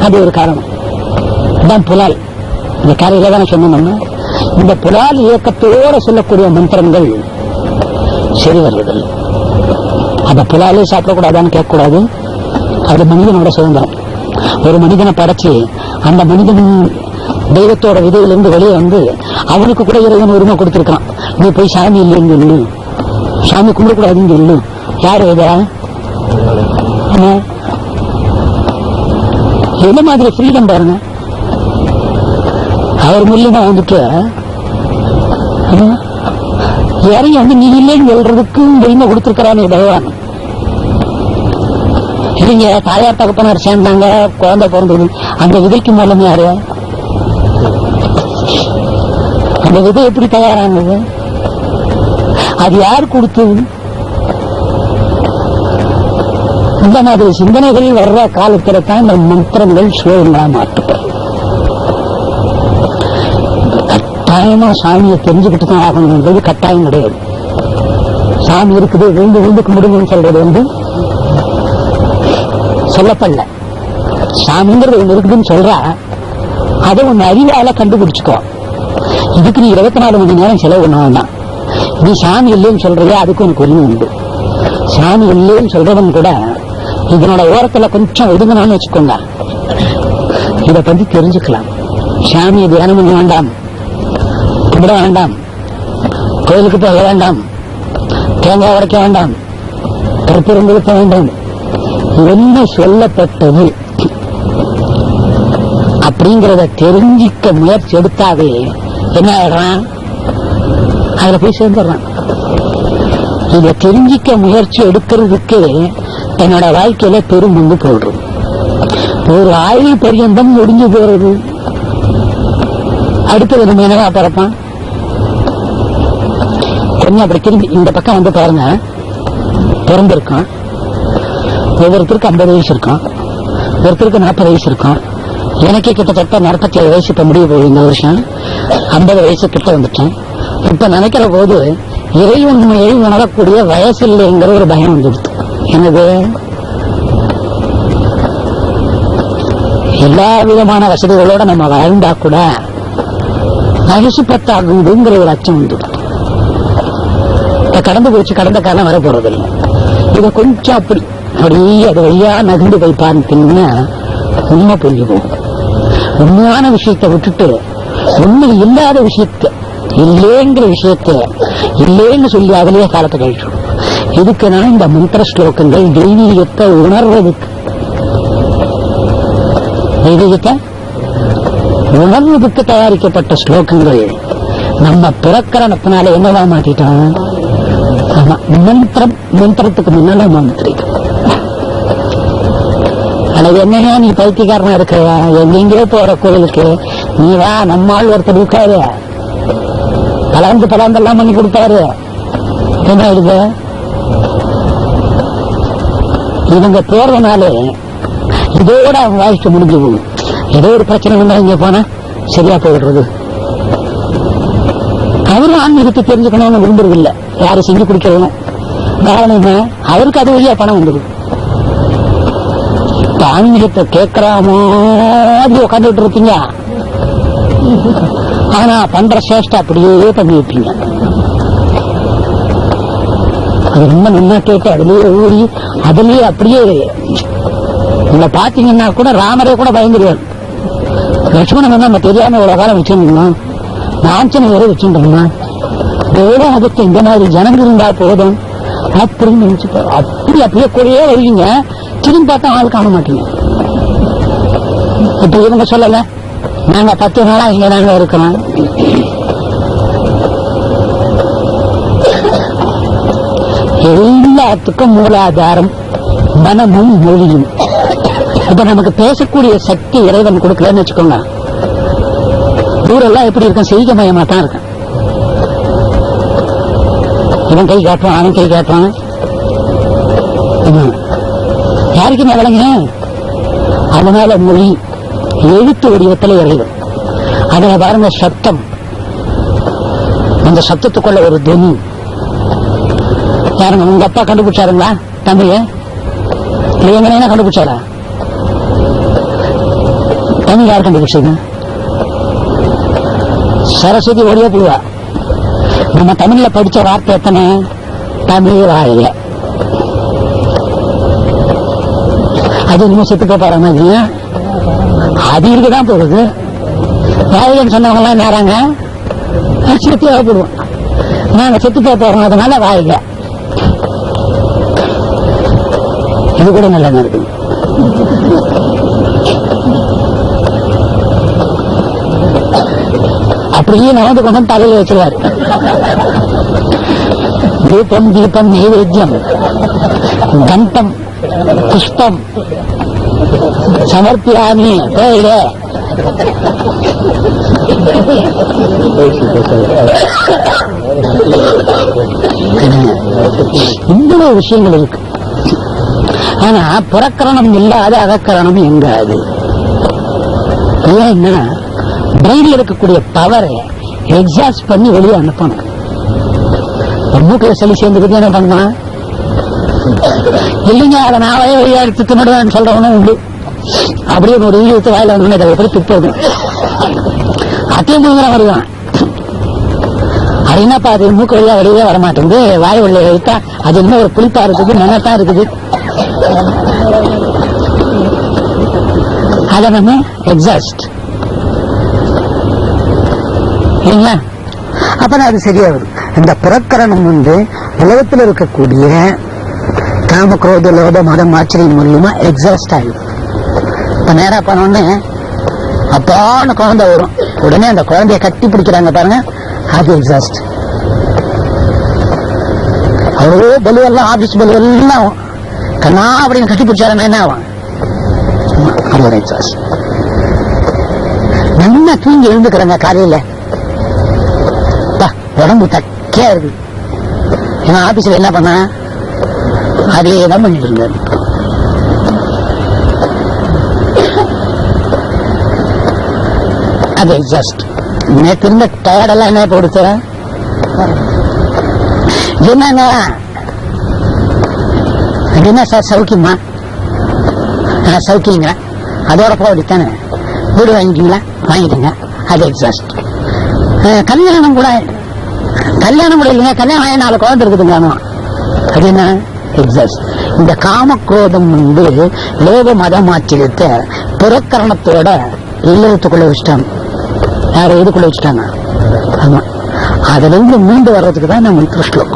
அது ஒரு காரணம் தான். புலால் இந்த காலையில தானே சொன்னோம்னா, இந்த புலால் இயக்கத்தோட சொல்லக்கூடிய மந்திரங்கள் சரி வருவதில்லை. அந்த புலாலே சாப்பிடக்கூடாதான்னு கேட்கக்கூடாது. அது மனிதனோட சுதந்திரம். ஒரு மனிதனை படைச்சு அந்த மனிதன் தெய்வத்தோட விதையிலிருந்து வெளியே வந்து அவனுக்கு கூட இறைவன் உரிமை கொடுத்திருக்கான். நீ போய் சாமி இல்லைன்னு சொல்லு, சாமி கும்பிடக்கூடாதுன்னு சொல்லு. யாரு இதா என்ன மாதிரி ஃப்ரீடம் பாருங்க. அவர் மூலியமா வந்துட்டு இறங்கி வந்து நீ இல்லைன்னு சொல்றதுக்கு உரிமை கொடுத்திருக்கிறானே பகவான். இல்லைங்க, தாயார் தகப்பனார் சேர்ந்தாங்க, குழந்தை பிறந்தது, அந்த விதைக்கு மூலம் யாரு? அந்த விதை எப்படி தயாரானது? அது யார் கொடுத்தது? இந்த மாதிரி சிந்தனைகள் வர்ற காலத்துல தான் இந்த மந்திரங்கள் சுயங்களா மாற்றப்படும். கட்டாயமா சாமியை தெரிஞ்சுக்கிட்டு தான் ஆகணுன்றது கட்டாயம் கிடையாது. சாமி இருக்குது, விழுந்து விழுந்து கும்பிடுங்கன்னு சொல்றது வந்து சொல்லப்படல. சாமிங்கிறது ஒண்ணு இருக்குதுன்னு சொல்றா, அதை ஒண்ணு அறிவால கண்டுபிடிச்சுக்கோ. இதுக்கு நீ 24 மணி நேரம் செலவு பண்ண வேண்டாம். நீ சாமி இல்லைன்னு சொல்றியா, அதுக்கு உனக்கு உரிமை உண்டு. சாமி இல்லைன்னு சொல்றவன் கூட இதனோட ஓரத்துல கொஞ்சம் ஒதுங்கினான்னு வச்சுக்கோங்க, இதை பத்தி தெரிஞ்சுக்கலாம். சாமியை தியானம் பண்ண வேண்டாம், கும்பிட வேண்டாம், கோயிலுக்கு போக வேண்டாம், தேங்காய் உடைக்க வேண்டாம், கற்பூரம் கொடுக்க வேண்டாம், என்ன சொல்லப்பட்டது அப்படிங்கறத தெரிஞ்சிக்க முயற்சி எடுத்தாவே என்ன ஆயிடுறான், அதுல போய் சேர்ந்துடுறான். இத தெரிஞ்சிக்க முயற்சி எடுக்கிறதுக்கு என்னோட வாழ்க்கையில பெரும் பங்கு போடுறது. ஒரு ஆயுள் பரியந்தம் முடிஞ்சு போறது. அடுத்தது நம்ம என்னவா பிறப்பான்? கொஞ்சம் அப்படி திரும்பி இந்த பக்கம் வந்து பாருங்க. பிறந்திருக்கான், ஒவ்வொருத்தருக்கு 50 வயசு இருக்கும், ஒருத்தருக்கு 40 வயசு இருக்கும். எனக்கே கிட்டத்தட்ட 47 வயசு இப்ப முடிய போகுது. இந்த வருஷம் 50 வயசு கிட்ட வந்துட்டேன். இப்ப நினைக்கிற போது இறைவன்மையை உணரக்கூடிய வயசு இல்லைங்கிற ஒரு பயம் வந்துடுது. என்னது, எல்லா விதமான வசதிகளோட நம்ம வாழ்ந்தா கூட வயசு பத்தாகுங்கிற ஒரு அச்சம் வந்துடுது. கடந்து போச்சு, கடந்த காலம் வர போறதில்லை. இதை கொஞ்சம் அப்படியே அது வழியா நகர்ந்து போய் பார்த்தீங்கன்னா உண்மை புரிஞ்சு போகும். உண்மையான விஷயத்தை விட்டுட்டு உண்மை இல்லாத விஷயத்த, இல்லைங்கிற விஷயத்த இல்லைன்னு சொல்லி அதிலேயே காலத்தை கழிச்சோம். இதுக்கு நான் இந்த மந்திர ஸ்லோகங்கள் தெய்வீகத்தை உணர்வதுக்கு, தெய்வீகத்தை உணர்வதற்கு தயாரிக்கப்பட்ட ஸ்லோகங்கள். நம்ம பிறக்கரணத்தினால என்னவா மாத்திட்டோம்? மந்திரத்துக்கு முன்னால மந்திரிக்கும். அது என்னையா நீ பைத்தியக்காரனா இருக்கிறா, எங்கெங்கயோ போற கோயிலுக்கு நீ வா, நம்மால் ஒருத்தர் இருக்காரு, பலாந்தெல்லாம் பண்ணி கொடுத்தாரு. என்ன ஆயிடுது? இவங்க போறதுனால இதோட அவங்க வாழ்க்கை முடிஞ்சு போகும். ஏதோ ஒரு பிரச்சனை வந்தா இங்க போனா சரியா போயிடுறது. அவரும் ஆன்மீகத்தை தெரிஞ்சுக்கணும்னு விரும்புறது இல்லை. யாரு செஞ்சு குடிக்கிறதும் காரணம் என்ன? அவருக்கு அது வழியா பணம் வந்துடும். ஆன்மீகத்தை கேட்கிற மாதிரி உட்காந்துட்டு இருப்பீங்க, ஆனா பண்ற சேஷ்டை அப்படியே பண்ணி வைப்பீங்க. அது ரொம்ப நல்லா கேட்டு அதுலயே ஊறி அதுலயே அப்படியே உங்களை பாத்தீங்கன்னா கூட ராமரே கூட பயந்துருவார். லட்சுமணன் நம்ம தெரியாம இவ்வளவு காலம் வச்சிருந்தோம், ஆஞ்சநேயரை வச்சுட்டோம்னா அதுக்கு இந்த மாதிரி ஜனங்கள் இருந்தா போதும் அப்படின்னு நினைச்சுப்பா. அப்படியே கூடயே வருவீங்க, திரும்பி பார்த்தா ஆள் காண மாட்டீங்க. இப்ப இவங்க சொல்லல, நாங்க 10 நாளா இங்க நாங்க இருக்கிறோம். எல்லாத்துக்கும் மூலாதாரம் மனமும் மொழியும். இப்ப நமக்கு பேசக்கூடிய சக்தி இறைவன் கொடுக்கலன்னு வச்சுக்கோங்க, ஊரெல்லாம் எப்படி இருக்கும், செய்க மயமா தான் இருக்கும். இவன் கை காட்டுவான், அவன் கை காட்டுவான், யாருக்குமே விளங்க. அதனால மொழி எழுத்து வடிவத்தில் இறைவன். அதுல பாருங்க சத்தம், அந்த சத்தத்துக்குள்ள ஒரு துணி. யாருங்க உங்க அப்பா கண்டுபிடிச்சாருங்களா தமிழ்? எங்கன்னா கண்டுபிடிச்சாரா? தமிழ் யார் கண்டுபிடிச்சது? சரஸ்வதி ஒரே புழுவா. நம்ம தமிழ்ல படிச்ச வார்த்தை எத்தனை? தமிழ் வாழ. அது இன்னும் செத்து போற மாதிரி அது இருக்குதான் போகுது. வாழைன்னு சொன்னவங்க எல்லாம் நேராங்க செத்து போடுவோம். நாங்க செத்து போறோம், அதனால வாழ. இது கூட நல்லா இருக்கு. அப்படியே நடந்து கொண்டு தலையில் வச்சிருவாரு. தீபம் தீபம் நைவேத்தியம் கண்டம் புஷ்பம் சமர்ப்பியாமி கோயில. இவ்வளவு விஷயங்கள் இருக்கு. ஆனா புறக்கரணம் இல்லாத அகக்கரணம் எங்காது. ஏன்னா பிரெயின்ல இருக்கக்கூடிய பவரை எக்ஸாஸ்ட் பண்ணி வெளியே அனுப்பணும். மூக்கில சளி சேர்ந்துக்கிட்டு என்ன பண்ணலாம் இல்லைங்க, அதை நான் வெளியே எடுத்து தின்னுடுவேன்னு சொல்றவனும் உண்டு. அப்படியே ஒரு ஈழத்து வாயில வந்து அதை எப்படி திப்பது அத்தையும் வருவான். அது என்னப்பா, அது மூக்கு வழியா வெளியே வரமாட்டேங்குது, வாய் வழியா எடுத்தா அது இன்னும் ஒரு புளிப்பா இருக்குது, நனத்தான் இருக்குது. அதை நம்ம எக்ஸாஸ்ட் இல்லைங்களா? அப்பதான் அது சரியா வரும். இந்த புறக்கரணம் உலகத்தில் இருக்கக்கூடிய காம குரோத லோப மதம் ஆச்சரியம் மூலியமா எக்ஸாஸ்ட் ஆகும். இப்ப நேரா போனோடனே அப்பான்னு குழந்தை வரும், உடனே அந்த குழந்தைய கட்டி பிடிக்கிறாங்க பாருங்க, அது எக்ஸாஸ்ட். அவ்வளோ பலுவெல்லாம் ஆபீஸ் பலுவெல்லாம் கண்ணா அப்படின்னு கட்டி பிடிச்சாருன்னா என்ன ஆகும்? அது ஒரு எக்ஸாஸ்ட். நல்லா தூங்கி எழுந்துக்கிறாங்க காலையில, உடம்பு தக்கையா இருக்கு. ஏன்னா ஆபீஸ்ல என்ன பண்ண அதே தான் பண்ணிட்டு இருந்தாரு. அது எக்ஸாஸ்ட். நேற்று இருந்த டயர்டெல்லாம் என்ன போடுச்ச என்னங்க, என்ன சார் சௌக்கியமா? சௌக்கியங்க, அதோட போடித்தானே வீடு வாங்கிட்டீங்களா? வாங்கிட்டீங்க, அது எக்ஸாஸ்ட். கல்யாணம் கூட இல்லைங்க, கல்யாணம் ஆகி 4 குழந்தை இருக்குதுங்க, அது என்ன எக்ஸாஸ்ட். இந்த காமக்ரோதம் லோக மதம் ஆச்சரியத்தை புறக்கரணத்தோட இல்லத்துக்குள்ள வச்சுட்டாங்க. யார இதுக்குள்ள வச்சுட்டாங்க. ஆமா, அதுல இருந்து மீண்டு வர்றதுக்கு தான் நம்ம கிருஷ்ணம்.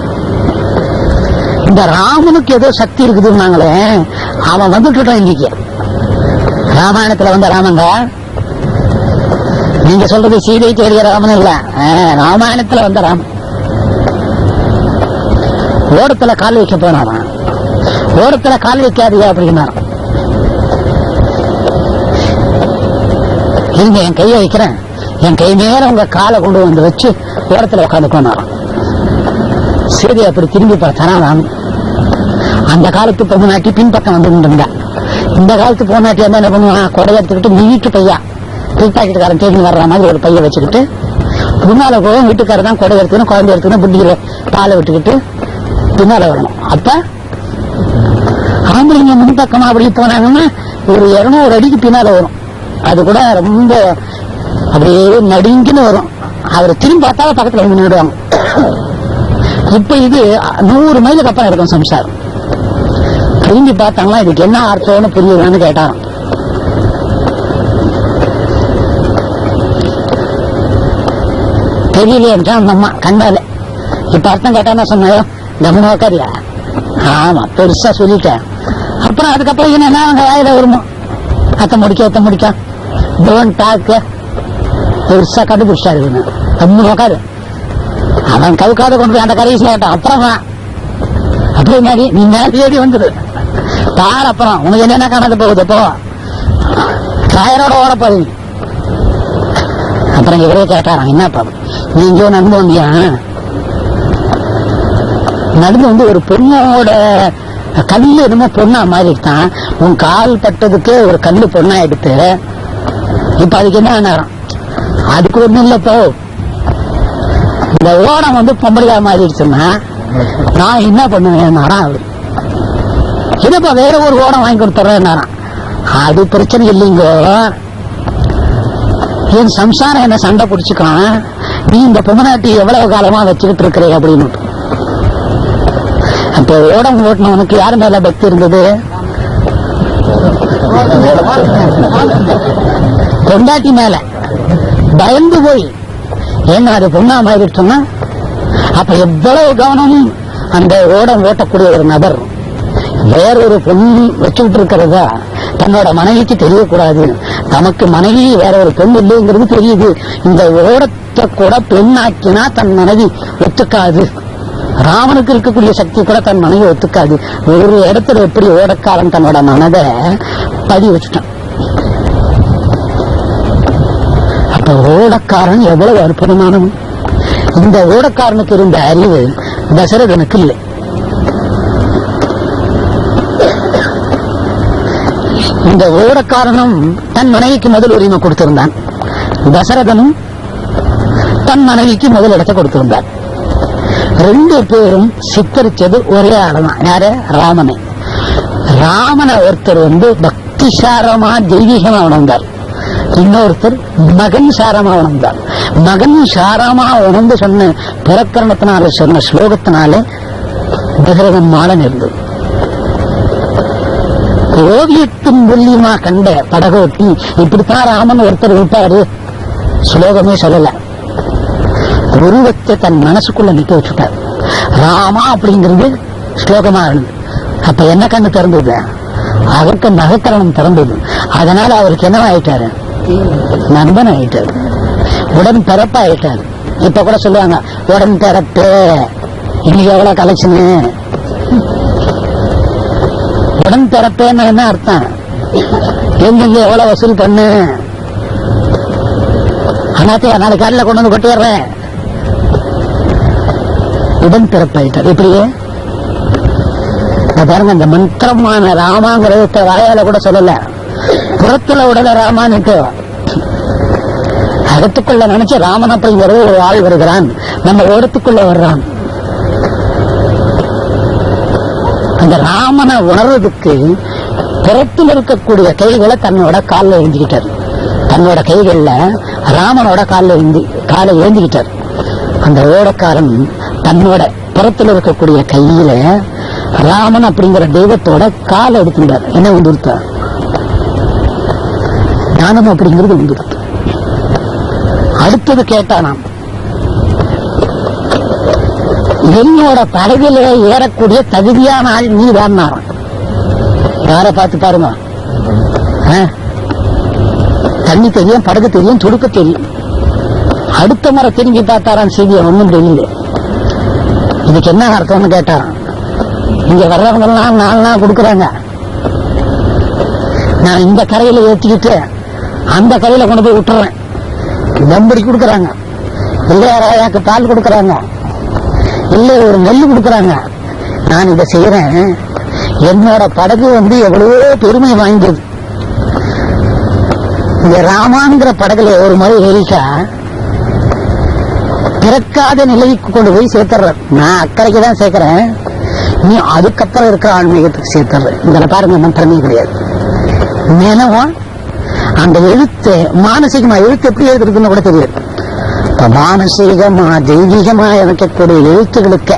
இந்த ராமனுக்கு ஏதோ சக்தி இருக்குதுன்னாங்களே, அவன் வந்துட்டு இன்னைக்கு ராமாயணத்துல வந்த ராமங்க. நீங்க சொல்றது சீதை தேடிய ராமன் இல்ல, ராமாயணத்துல வந்த ராமன். ஓடத்துல கால் வைக்க போனாராம், ஓடத்துல கால் வைக்காதீங்க அப்படின்னா, இருங்க என் கையை வைக்கிறேன், என் கை நேரம் உங்க காலை கொண்டு வந்து வச்சு ஓரத்துல உட்காந்து போனாராம். சரி, அப்படி திரும்பி பார்த்தானா ராமன். அந்த காலத்து பொண்ணாட்டி பின்பக்கம் வந்து இருந்தா, இந்த காலத்து பொண்ணாட்டி என்ன பண்ணுவான், கொடையை எடுத்துக்கிட்டு நீட்டு பையா பில்பாக்கெட்டுக்காரன் தேடி வர்ற மாதிரி ஒரு பைய வச்சுக்கிட்டு முன்னால போகும். வீட்டுக்காரர் தான் கொடை எடுத்துக்கணும், குழந்தை எடுத்துக்கணும், புட்டியில பாலை விட்டுக்கிட்டு பின்னால வரணும். அப்ப ஆம்பளைங்க முன்பக்கமா அப்படி போனாங்கன்னா ஒரு 200 அடிக்கு பின்னால வரும். அது கூட ரொம்ப அப்படியே நடுங்கின்னு வரும். அவரை திரும்பி பார்த்தா பக்கத்துல வந்து நின்றுடுவாங்க. இப்ப இது 100 மைலுக்கு அப்புறம் இருக்கும் சம்சாரம். திரும்பி பார்த்தாங்களா இதுக்கு என்ன அர்த்தம்னு புரியுதான்னு கேட்டாராம். தெரியலையா அந்த அம்மா கண்டால. இப்ப அர்த்தம் கேட்டா என்ன சொன்னாயோ கவனம் உக்காரியா? ஆமா, பெருசா சொல்லிட்டேன். அப்புறம் அதுக்கப்புறம் என்ன அவங்க வாயில வருமோ அத்த முடிக்க டோன்ட் டாக் பெருசா கண்டுபிடிச்சாரு. கம்முன்னு உக்காரு. அவன் கவுக்காத கொண்டு போய் அந்த கரைசில கேட்டான். அப்புறம் அப்படி மாதிரி நீ நேரடி வந்துடு பார். அப்புறம் உனக்கு என்னென்ன காணாது போகுது போ, டயரோட ஓட போறீங்க. அப்புறம் இவரே கேட்டாராம், என்னப்பா நீ இங்கேயோ நடந்து வந்தியா? நடந்து வந்து ஒரு பொண்ணோட கல்லு என்னமோ பொண்ணா மாறிட்டான். உன் கால் பட்டதுக்கு ஒரு கல்லு பொண்ணா எடுத்து இப்ப அதுக்கு என்ன நேரம்? அதுக்கு ஒண்ணும் இல்லப்போ, இந்த ஓடம் வந்து பொம்பளையா மாறிடுச்சுன்னா நான் என்ன பண்ணுவேன்? அவரு இதப்பா வேற ஒரு ஓடம் வாங்கி கொடுத்துறேன். அது பிரச்சனை இல்லைங்கோ, என் சம்சாரம் என்ன சண்டை பிடிச்சுக்கான், நீ இந்த பொம்மநாட்டி எவ்வளவு காலமா வச்சுக்கிட்டு இருக்கிற அப்படின்னு. அப்ப ஓடம் ஓட்டினவனுக்கு யாரு மேல பக்தி இருந்தது? பொண்டாட்டி மேல பயந்து போய் ஏன்னா அது பொண்ணா மாறிடுச்சுன்னா அப்ப எவ்வளவு கவனம் அந்த ஓடம் ஓட்டக்கூடிய ஒரு நபர் வேறொரு பொண்ணு வச்சுக்கிட்டு இருக்கிறதா தன்னோட மனைவிக்கு தெரியக்கூடாது. நமக்கு மனைவி வேற ஒரு பெண் இல்லைங்கிறது தெரியுது. இந்த ஓடத்தை கூட பெண்ணாக்கினா தன் மனைவி ஒத்துக்காது. ராமனுக்கு இருக்கக்கூடிய சக்தி கூட தன் மனைவி ஒத்துக்காது. ஒரு இடத்துல எப்படி ஓடக்காரன் தன்னோட மனதை பதி வச்சுட்டான். அப்ப ஓடக்காரன் எவ்வளவு அற்புதமானவன். இந்த ஓடக்காரனுக்கு இருந்த அறிவு தசரதனுக்கு இல்லை. இந்த ஓடக்காரனும் தன் மனைவிக்கு முதல் உரிமை கொடுத்திருந்தான். தசரதனும் தன் மனைவிக்கு முதல் இடத்தை கொடுத்திருந்தான். ரெண்டு பேரும் சித்தரிச்சது ஒரே ஆளுதான். யாரு? ராமனை. ராமனை ஒருத்தர் வந்து பக்தி சாரமா தெய்வீகமா உணர்ந்தார், இன்னொருத்தர் மகன் சாரமா உணர்ந்தார். மகன் சாரமா உணர்ந்து சொன்ன பிரகரணத்தினால சொன்ன ஸ்லோகத்தினாலே தசரதன் மாடன் இருந்தது. ஓவியத்தின் மூலியமா கண்ட படகோட்டி இப்படித்தான் ராமன் ஒருத்தர் விட்டாரு, ஸ்லோகமே சொல்லல. உருவத்தை தன் மனசுக்குள்ள நிக்க வச்சுட்டார். ராமா அப்படிங்கிறது ஸ்லோகமா இருந்தது. அப்ப என்ன கண்ணு திறந்தது? அவருக்கு நகைக்கரணம் திறந்தது. அதனால அவருக்கு என்ன ஆயிட்டாரு? நண்பன் ஆயிட்டாரு, உடன் பிறப்பா ஆயிட்டாரு. இப்ப கூட சொல்லுவாங்க உடன் பிறப்பு. இன்னைக்கு எவ்வளவு கலெக்ஷனு? உடன் பிறப்பேன்னு என்ன அர்த்தம்? எங்க எவ்வளவு வசூல் பண்ணு? அண்ணாத்தையா நாளைக்கு காலையில் கொண்டு வந்து கொட்டிடுறேன். உடன் பிறப்பாயிட்டார். இப்படியே பாருங்க, இந்த மந்திரமான ராமாங்கிறத வாயால கூட சொல்லல, புறத்துல உடல ராமான்ட்டு அகத்துக்குள்ள நினைச்சு ராமன் அப்படிங்கிறது ஒரு ஆள் வருகிறான், நம்ம ஓடத்துக்குள்ள வர்றான். அந்த ராமனை உணர்வதற்கு புறத்தில் இருக்கக்கூடிய கைகளை தன்னோட காலில் எழுந்திக்கிட்டார். தன்னோட கைகள்ல ராமனோட காலை ஏந்திக்கிட்டார். அந்த ஓடக்காரன் தன்னோட புறத்தில் இருக்கக்கூடிய கையில ராமன் அப்படிங்கிற தெய்வத்தோட காலை எடுத்துட்டார். என்ன வந்துருத்தார்? ஞானம் அப்படிங்கிறது வந்துருத்து. அடுத்தது கேட்டானாம், என்னோட படகில ஏறக்கூடிய தகுதியான ஆள் நீ தான். யார பார்த்து பாருங்க, தண்ணி தெரியும், படகு தெரியும், துடுக்க தெரியும். அடுத்த முறை திரும்பி பார்த்தாரான், செய்தியை ஒண்ணும் தெரியல. இதுக்கு என்ன அர்த்தம்னு கேட்டாரான். இங்க வர்றவங்க எல்லாம் 4 நாள் கொடுக்குறாங்க, நான் இந்த கரையில ஏற்றிக்கிட்டு அந்த கரையில கொண்டு போய் விட்டுறேன். தம்படி கொடுக்குறாங்க, இல்லையாராயாக்கு பால் கொடுக்குறாங்க, இல்ல ஒரு நெல் கொடுக்குறாங்க. நான் இதை செய்யறேன். என்னோட படகு வந்து எவ்வளவோ பெருமை வாய்ந்தது. இந்த ராமாங்கிற படகுல ஒரு முறை ஏறிட்டா பிறக்காத நிலைக்கு கொண்டு போய் சேர்த்துற. நான் அக்கறைக்கு தான் சேர்க்கிறேன், நீ அதுக்கப்புறம் இருக்கிற ஆன்மீகத்துக்கு சேர்த்துற. இதுல பாருங்க, மந்திரமே கிடையாது. நிலவும் அந்த எழுத்து மானசீகமா, எழுத்து எப்படி எழுதுறதுன்னு கூட தெரியாது. மானசீகமா தெய்வீகமா இருக்கக்கூடிய எழுத்துகளுக்கு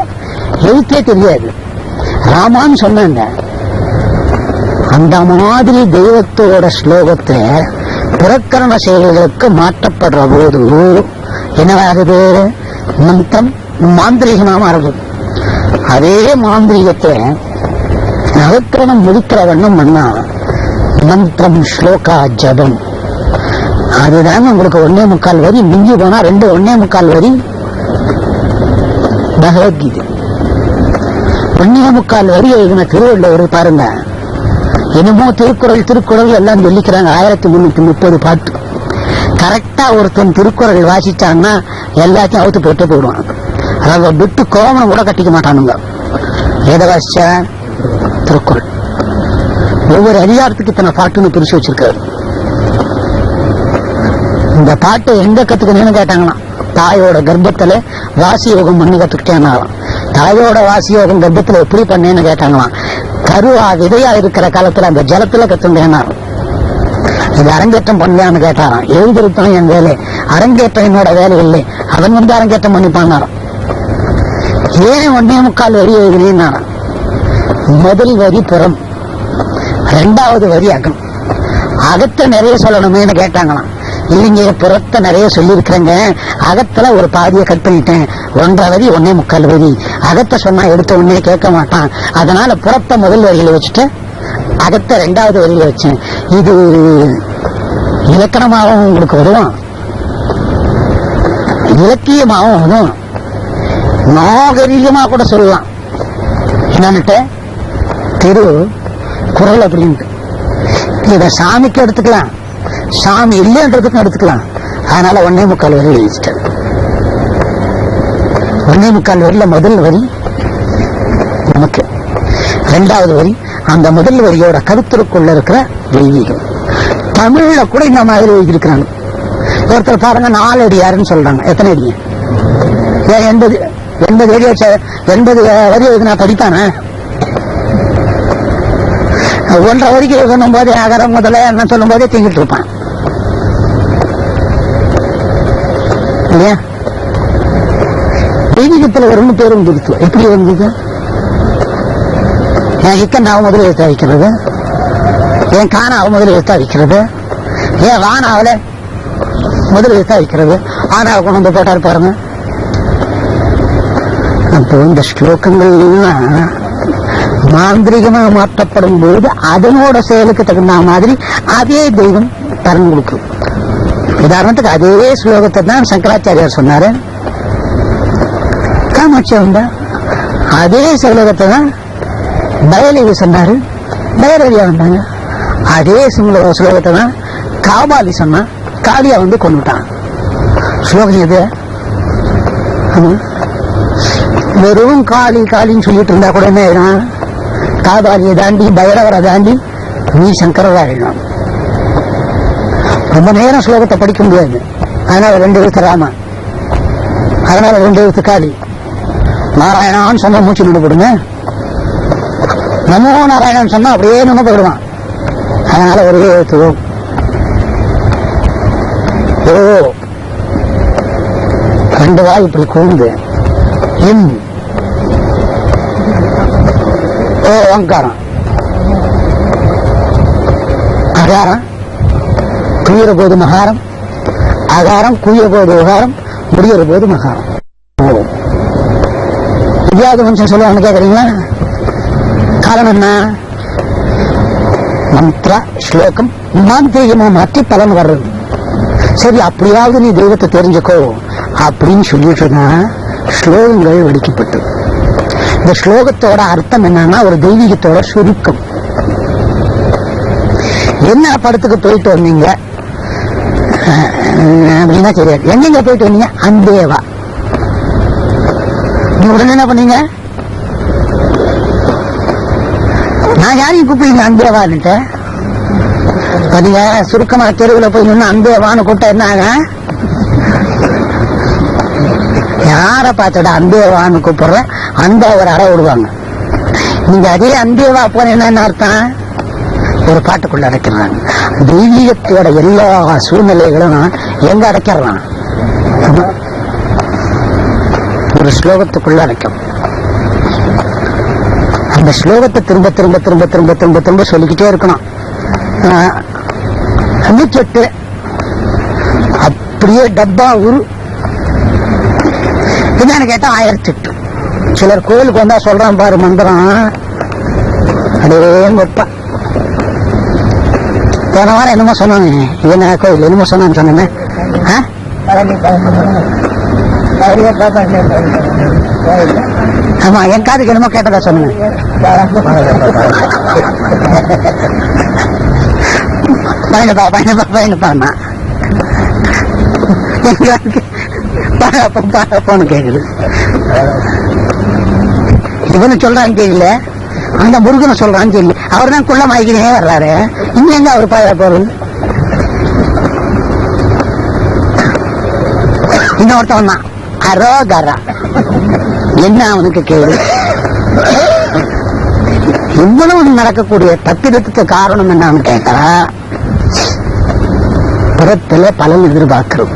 எழுத்தே தெரியாது. ராமான்னு சொன்னாங்க. அந்த மாதிரி தெய்வத்தோட ஸ்லோகத்தை பிரகரண செயல்களுக்கு மாற்றப்படுற போது என்னவாகுது? மந்திரம் மாந்திரிகமா மாறுது. அதே மாந்திரிகத்தை நவக்கிரணம் முடிக்கிற வண்ணம் பண்ணா மந்திரம் ஸ்லோகா ஜபம். அதுதான் உங்களுக்கு 1.25 வரி, மிஞ்சி போனா 2 1.25 வரி பகவத்கீதை. 1.25 வரி எழுதின திருவள்ளுவர் பாருங்க. என்னமோ திருக்குறள் எல்லாம் சொல்லிக்கிறாங்க. 1330 பாட்டு. கரெக்டா ஒருத்தன் திருக்குறள் வாசிச்சான்னா எல்லாத்தையும் அவுத்து போட்டு போயிடுவான். அதை விட்டு கோமணம் கூட கட்டிக்க மாட்டானுங்க. எதை வாசிச்சா? திருக்குறள். ஒவ்வொரு அதிகாரத்துக்கு இத்தனை பாட்டுன்னு பிரிச்சு வச்சிருக்காரு. இந்த பாட்டை எங்க கத்துக்கணும்னு கேட்டாங்கன்னா, தாயோட கர்ப்பத்துல வாசி யோகம் பண்ணி கத்துக்கிட்டேன்னாலாம். தாயோட வாசி யோகம் கர்ப்பத்துல எப்படி பண்ணேன்னு கேட்டாங்களாம். கருவா விதையா இருக்கிற காலத்துல அந்த ஜலத்துல கத்துட்டேன்னா. இது அரங்கேற்றம் பண்ணலான்னு கேட்டாராம். எழுதிருத்தான் என் வேலை, அரங்கேற்றம் என்னோட வேலை இல்லை, அவன் அரங்கேற்றம் பண்ணிப்பானாராம். ஏன் 1.25 வரி எழுதினாராம். முதல் வரி புறம், 2வது வரி அகம். அகத்தை நிறைய சொல்லணுமேன்னு கேட்டாங்களாம். இல்லைங்க, புறத்தை நிறைய சொல்லியிருக்கிறேங்க, அகத்துல ஒரு பாதியை கட் பண்ணிட்டேன். 1.5 வரி 1.25 வரி. அகத்தை சொன்னா எடுத்த உடனே கேட்க மாட்டான். அதனால புறத்தை முதல் வரியில வச்சுட்டு அகத்தை 2வது வரியில வச்சேன். இது இலக்கணமாகவும் உங்களுக்கு வரும், இலக்கியமாகவும் வரும், நாகரீகமா கூட சொல்லலாம். என்னன்னுட்டு திரு குறள் அப்படின்ட்டு. இத சாமிக்கு எடுத்துக்கலாம், சாமி இல்லைன்றதுக்கும் எடுத்துக்கலாம். அதனால 1.25 வரி எழுதிட்டார். 1.25 வரியில முதல் வரி நமக்கு, 2வது வரி அந்த முதல் வரியோட கருத்திற்குள்ள இருக்கிற தெய்வீகம். தமிழ்ல கூட இந்த மாதிரி எழுதியிருக்கிறாங்க. ஒருத்தர் பாருங்க 4 அடியாருன்னு சொல்றாங்க. எத்தனை அடி? 80 வரி வச்ச 80 வரி எழுதினா படித்தானே? 1.5 வரிக்கு எழுதணும் போது அகரம் முதல்ல என்ன சொல்லும் போதே திங்கிட்டு இருப்பான் இல்லையா? தெய்வீகத்துல ஒரு பேரும் கொடுத்து எப்படி வந்தது? என் இக்க நான் முதல்ல எழுத்தா வைக்கிறது, என் காணாவ முதல்ல எழுத்தா வைக்கிறது, ஏன் வானாவில முதல் எழுத்தா வைக்கிறது, ஆனாவை கொண்டு வந்து போட்டாரு பாருங்க. அப்போ இந்த ஸ்லோகங்கள்லாம் மாந்திரிகமா மாற்றப்படும் போது அதனோட செயலுக்கு தகுந்த மாதிரி அதே தெய்வம் பலன் கொடுக்கும். உதாரணத்துக்கு அதே ஸ்லோகத்தை தான் சங்கராச்சாரியார் சொன்னாரு. காமாட்சி வந்தா அதே ஸ்லோகத்தை தான் பயலேவி சொன்னாரு, பைரவியா வந்தாங்க. அதே ஸ்லோகத்தை தான் காபாலி சொன்னா, காளியா வந்து கொண்டுட்டான். ஸ்லோகம் எது? வெறும் காளி காளின்னு சொல்லிட்டு இருந்தா கூட என்ன ஆயிடும்? காபாலியை தாண்டி பைரவரை தாண்டி நீ சங்கரரா ஆயிடும். ரொம்ப நேரம் ஸ்லோகத்தை படிக்க முடியாது. அதனால 2 எழுத்து ராம, அதனால 2 எழுத்து காளி. நாராயணான்னு சொன்னா மூச்சு நின்று போடுங்க, நமோ நாராயணன் சொன்னா அப்படியே நின்று போயிடுவான். அதனால ஒரே எழுத்து ஓ. 2 வாய் இப்படி கூந்து இம் ஓ ஓங்காரம். அகாரம் குயிற போது மகாரம், அகாரம் குயிற போது உகாரம், முடிகிற போது மகாரம். ஓ வித்யாத மனுஷன் சொல்லுவாங்க, கேட்கறீங்களா? காரணம் என்ன? மந்திர ஸ்லோகம் மாந்திரிகமா மாற்றி பலன் வர்றது. சரி, அப்படியாவது நீ தெய்வத்தை தெரிஞ்சுக்கோ அப்படின்னு சொல்லிட்டு இருந்தா ஸ்லோகங்கள் வெடிக்கப்பட்டு. இந்த ஸ்லோகத்தோட அர்த்தம் என்னன்னா ஒரு தெய்வீகத்தோட சுருக்கம். என்ன படத்துக்கு போயிட்டு வந்தீங்க அப்படின்னா தெரியாது. எங்கெங்க போயிட்டு வந்தீங்க? அந்தேவா. நீ உடனே என்ன பண்ணீங்க? நான் யாரையும் கூப்பிடுங்க அந்தேவான்னுட்டு. நீங்க சுருக்கமா தெருவில் போய் நின்று அந்தேவான்னு கூப்பிட்டா என்ன ஆக? யார பார்த்துட அந்தேவான்னு கூப்பிடுற அந்த ஒரு அறை விடுவாங்க. நீங்க அதே அந்தேவா போன என்ன அர்த்தம்? ஒரு பாட்டுக்குள்ள அடைக்கிறாங்க. தெய்வீகத்தோட எல்லா சூழ்நிலைகளும் எங்க அடைக்கிறான்? ஒரு ஸ்லோகத்துக்குள்ள அடைக்கும். அந்த ஸ்லோகத்தை திரும்ப திரும்ப திரும்ப திரும்ப திரும்ப திரும்ப சொல்லிக்கிட்டே இருக்கணும். 108 அப்படியே டப்பா உரு என்னன்னு கேட்டா 1008. சிலர் கோயிலுக்கு வந்தா சொல்றான் பாரு மந்திரம், அதே வைப்பா. போன வாரம் என்னமோ சொன்னாங்க, என்ன கோயில் என்னமோ சொன்னான்னு சொன்னேன். ஆமா, என் காதுக்கு என்னமோ கேட்டதா சொன்னேன். பயணப்பா போன கேக்குது. இவனு சொல்றான்னு தெரியல, அந்த முருகனை சொல்றான்னு தெரியல. அவர் தான் குள்ள மாய்க்கிறே வர்றாரு. இங்க எங்க அவர் பாய போறது? இன்னொருத்தவன் தான் அரோகரா. என்ன அவனுக்கு கேள்வி? இவ்வளவு நடக்கக்கூடிய தத்திரத்துக்கு காரணம் என்னன்னு கேட்டா, புறத்துல பலன் எதிர்பார்க்கிறோம்.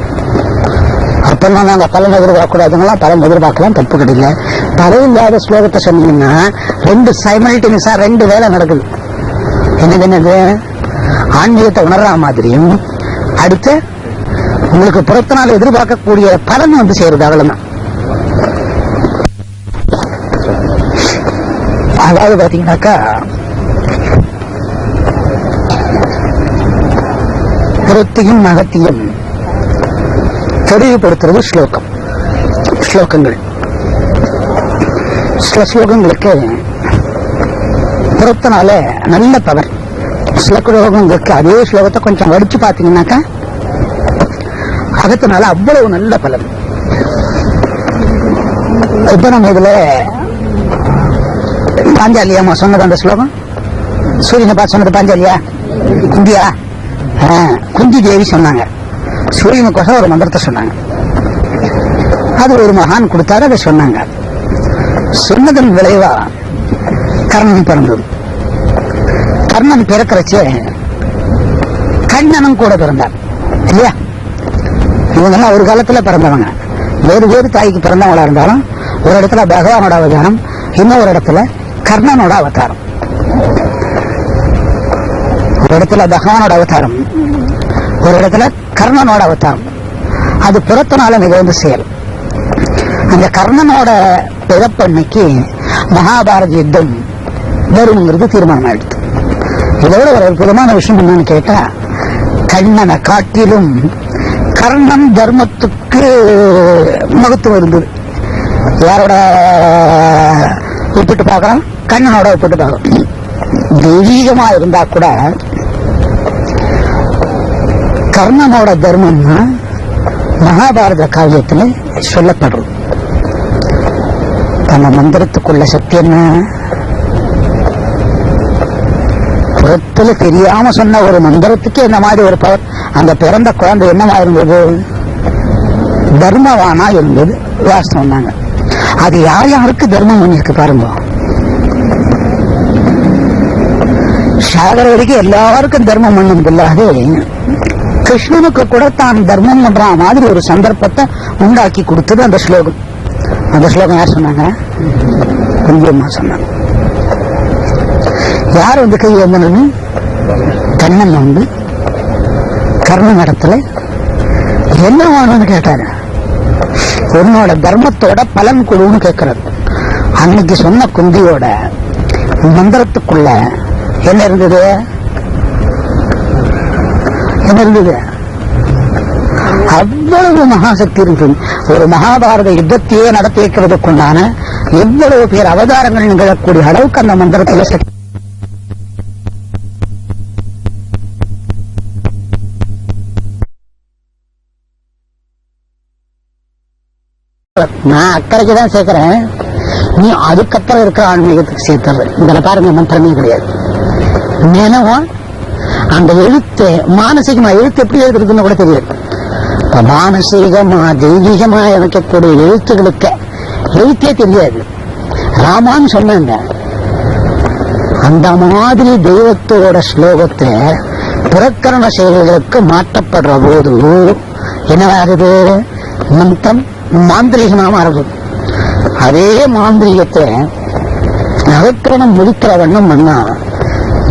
அப்பெல்லாம் நாங்க பலன் எதிர்பார்க்கக்கூடாதுங்களா? பலன் எதிர்பார்க்கலாம், தப்பு கிடையாது. பலன் இல்லாத ஸ்லோகத்தை சொன்னீங்கன்னா 2 சைமல்டேனியஸா 2 வேலை நடக்குது. என்னது? ஆன்மீகத்தை உணர்ற மாதிரியும், அடுத்து உங்களுக்கு புறத்தினால் எதிர்பார்க்கக்கூடிய பலன் வந்து சேருது. அவ்வளவுதான். அதாவது பாத்தீங்கன்னாக்கா, புறத்தையும் அகத்தையும் தெளிவுபடுத்துறது ஸ்லோகம். ஸ்லோகங்கள் சில ஸ்லோகங்களுக்கு புறத்தினால நல்ல பவர். சில ஸ்லோகங்களுக்கு அதே ஸ்லோகத்தை கொஞ்சம் வடிச்சு பாத்தீங்கன்னாக்கா அகத்தினால அவ்வளவு நல்ல பலன். இப்ப நம்ம இதுல பாஞ்சாலியா சொன்னது அந்த ஸ்லோகம், சூரியனை பார்த்து சொன்னது பாஞ்சாலியா குந்தியா? குந்தி தேவி சொன்னாங்க. சூரியனுக்கோசம் ஒரு மந்திரத்தை சொன்னாங்க. அது ஒரு மகான் கொடுத்தாரு, அதை சொன்னாங்க. சொன்னதன் விளைவா கர்ணன் பிறந்தது. கர்ணன் பிறக்கிறச்சே கண்ணனும் கூட பிறந்தார் இல்லையா? இவங்கெல்லாம் ஒரு காலத்துல பிறந்தவங்க. வேறு வேறு தாய்க்கு பிறந்தவங்களா இருந்தாலும் ஒரு இடத்துல பகவானோட அவதாரம், இன்னொரு இடத்துல கர்ணனோட அவதாரம். ஒரு இடத்துல பகவானோட அவதாரம், ஒரு இடத்துல கர்ணனோட அவதாரம். அது புறத்தினால நிகழ்ந்த செயல். அந்த கர்ணனோட பிறப்பன்னைக்கு மகாபாரத யுத்தம் வருங்கிறது தீர்மானம் ஆயிடுது. இதோட ஒரு அற்புதமான விஷயம் என்னன்னு கேட்டா, கண்ணனை காட்டிலும் கர்ணன் தர்மத்துக்கு மகத்துவம் இருந்தது. யாரோட ஒப்பிட்டு பார்க்கலாம்? கண்ணனோட ஒப்பிட்டு பார்க்கலாம். தெய்வீகமா இருந்தா கூட கர்ணனோட தர்மம்னா மகாபாரத காவியத்துல சொல்லப்படுறது. நம்ம மந்திரத்துக்குள்ள சக்தி என்ன? புறத்துல தெரியாம சொன்ன ஒரு மந்திரத்துக்கு என்ன மாதிரி ஒரு பவர். அந்த பிறந்த குழந்தை என்னவா இருந்தது? தர்மவானா இருந்தது. வாஸ்தவம் தாங்க. அது யார் யாருக்கு தர்மம் பண்ணிருக்கு பாருங்க. சாகர வரைக்கும் எல்லாருக்கும் தர்மம் பண்ணதில்லாது கிருஷ்ணனுக்கு கூட தான் தர்மம் பண்ற மாதிரி ஒரு சந்தர்ப்பத்தை உண்டாக்கி கொடுத்தது அந்த ஸ்லோகம். அந்த ஸ்லோகம் யார் சொன்னாங்க? குந்தியம்மா சொன்னாங்க. யார் வந்து கை வந்தனு? கண்ணன் வந்து கர்ணன் இடத்துல என்ன வேணும்னு கேட்டாரு. உன்னோட தர்மத்தோட பலன் கொடுன்னு கேட்கறது. அன்னைக்கு சொன்ன குந்தியோட மந்திரத்துக்குள்ள என்ன இருந்தது? என்ன இருந்தது? அவ்வளவு மகாசக்தி இருந்தது. ஒரு மகாபாரத யுத்தத்தையே நடத்தி வைக்கிறதுக்குண்டான எவ்வளவு பேர் அவதாரங்கள் நிகழக்கூடிய அளவுக்கு அந்த மந்திரத்துல சக்தி. நான் அக்கறைக்குதான் சேர்க்கிறேன், நீ அதுக்கப்புறம் இருக்கிற ஆன்மீகத்துக்கு சேர்த்துற. இதுல பாருங்க, மந்திரமே கிடையாது. நினைவும் அந்த எழுத்து மானசீகமா, எழுத்து எப்படி எழுதுறதுன்னு கூட தெரியாது. மானசீகமா தெய்வீகமா இருக்கக்கூடிய எழுத்துகளுக்கு எழுத்தே தெரியாது. ராமான்னு சொன்னாங்க. அந்த மாதிரி தெய்வத்தோட ஸ்லோகத்தை புறக்கரண செயல்களுக்கு மாற்றப்படுற போது என்னவாகுது? மந்திரம் மாந்திரிகமா மாறுது. அதே மாந்திரிகத்தை நகக்கரணம் முடிக்கிற வண்ணம் பண்ணா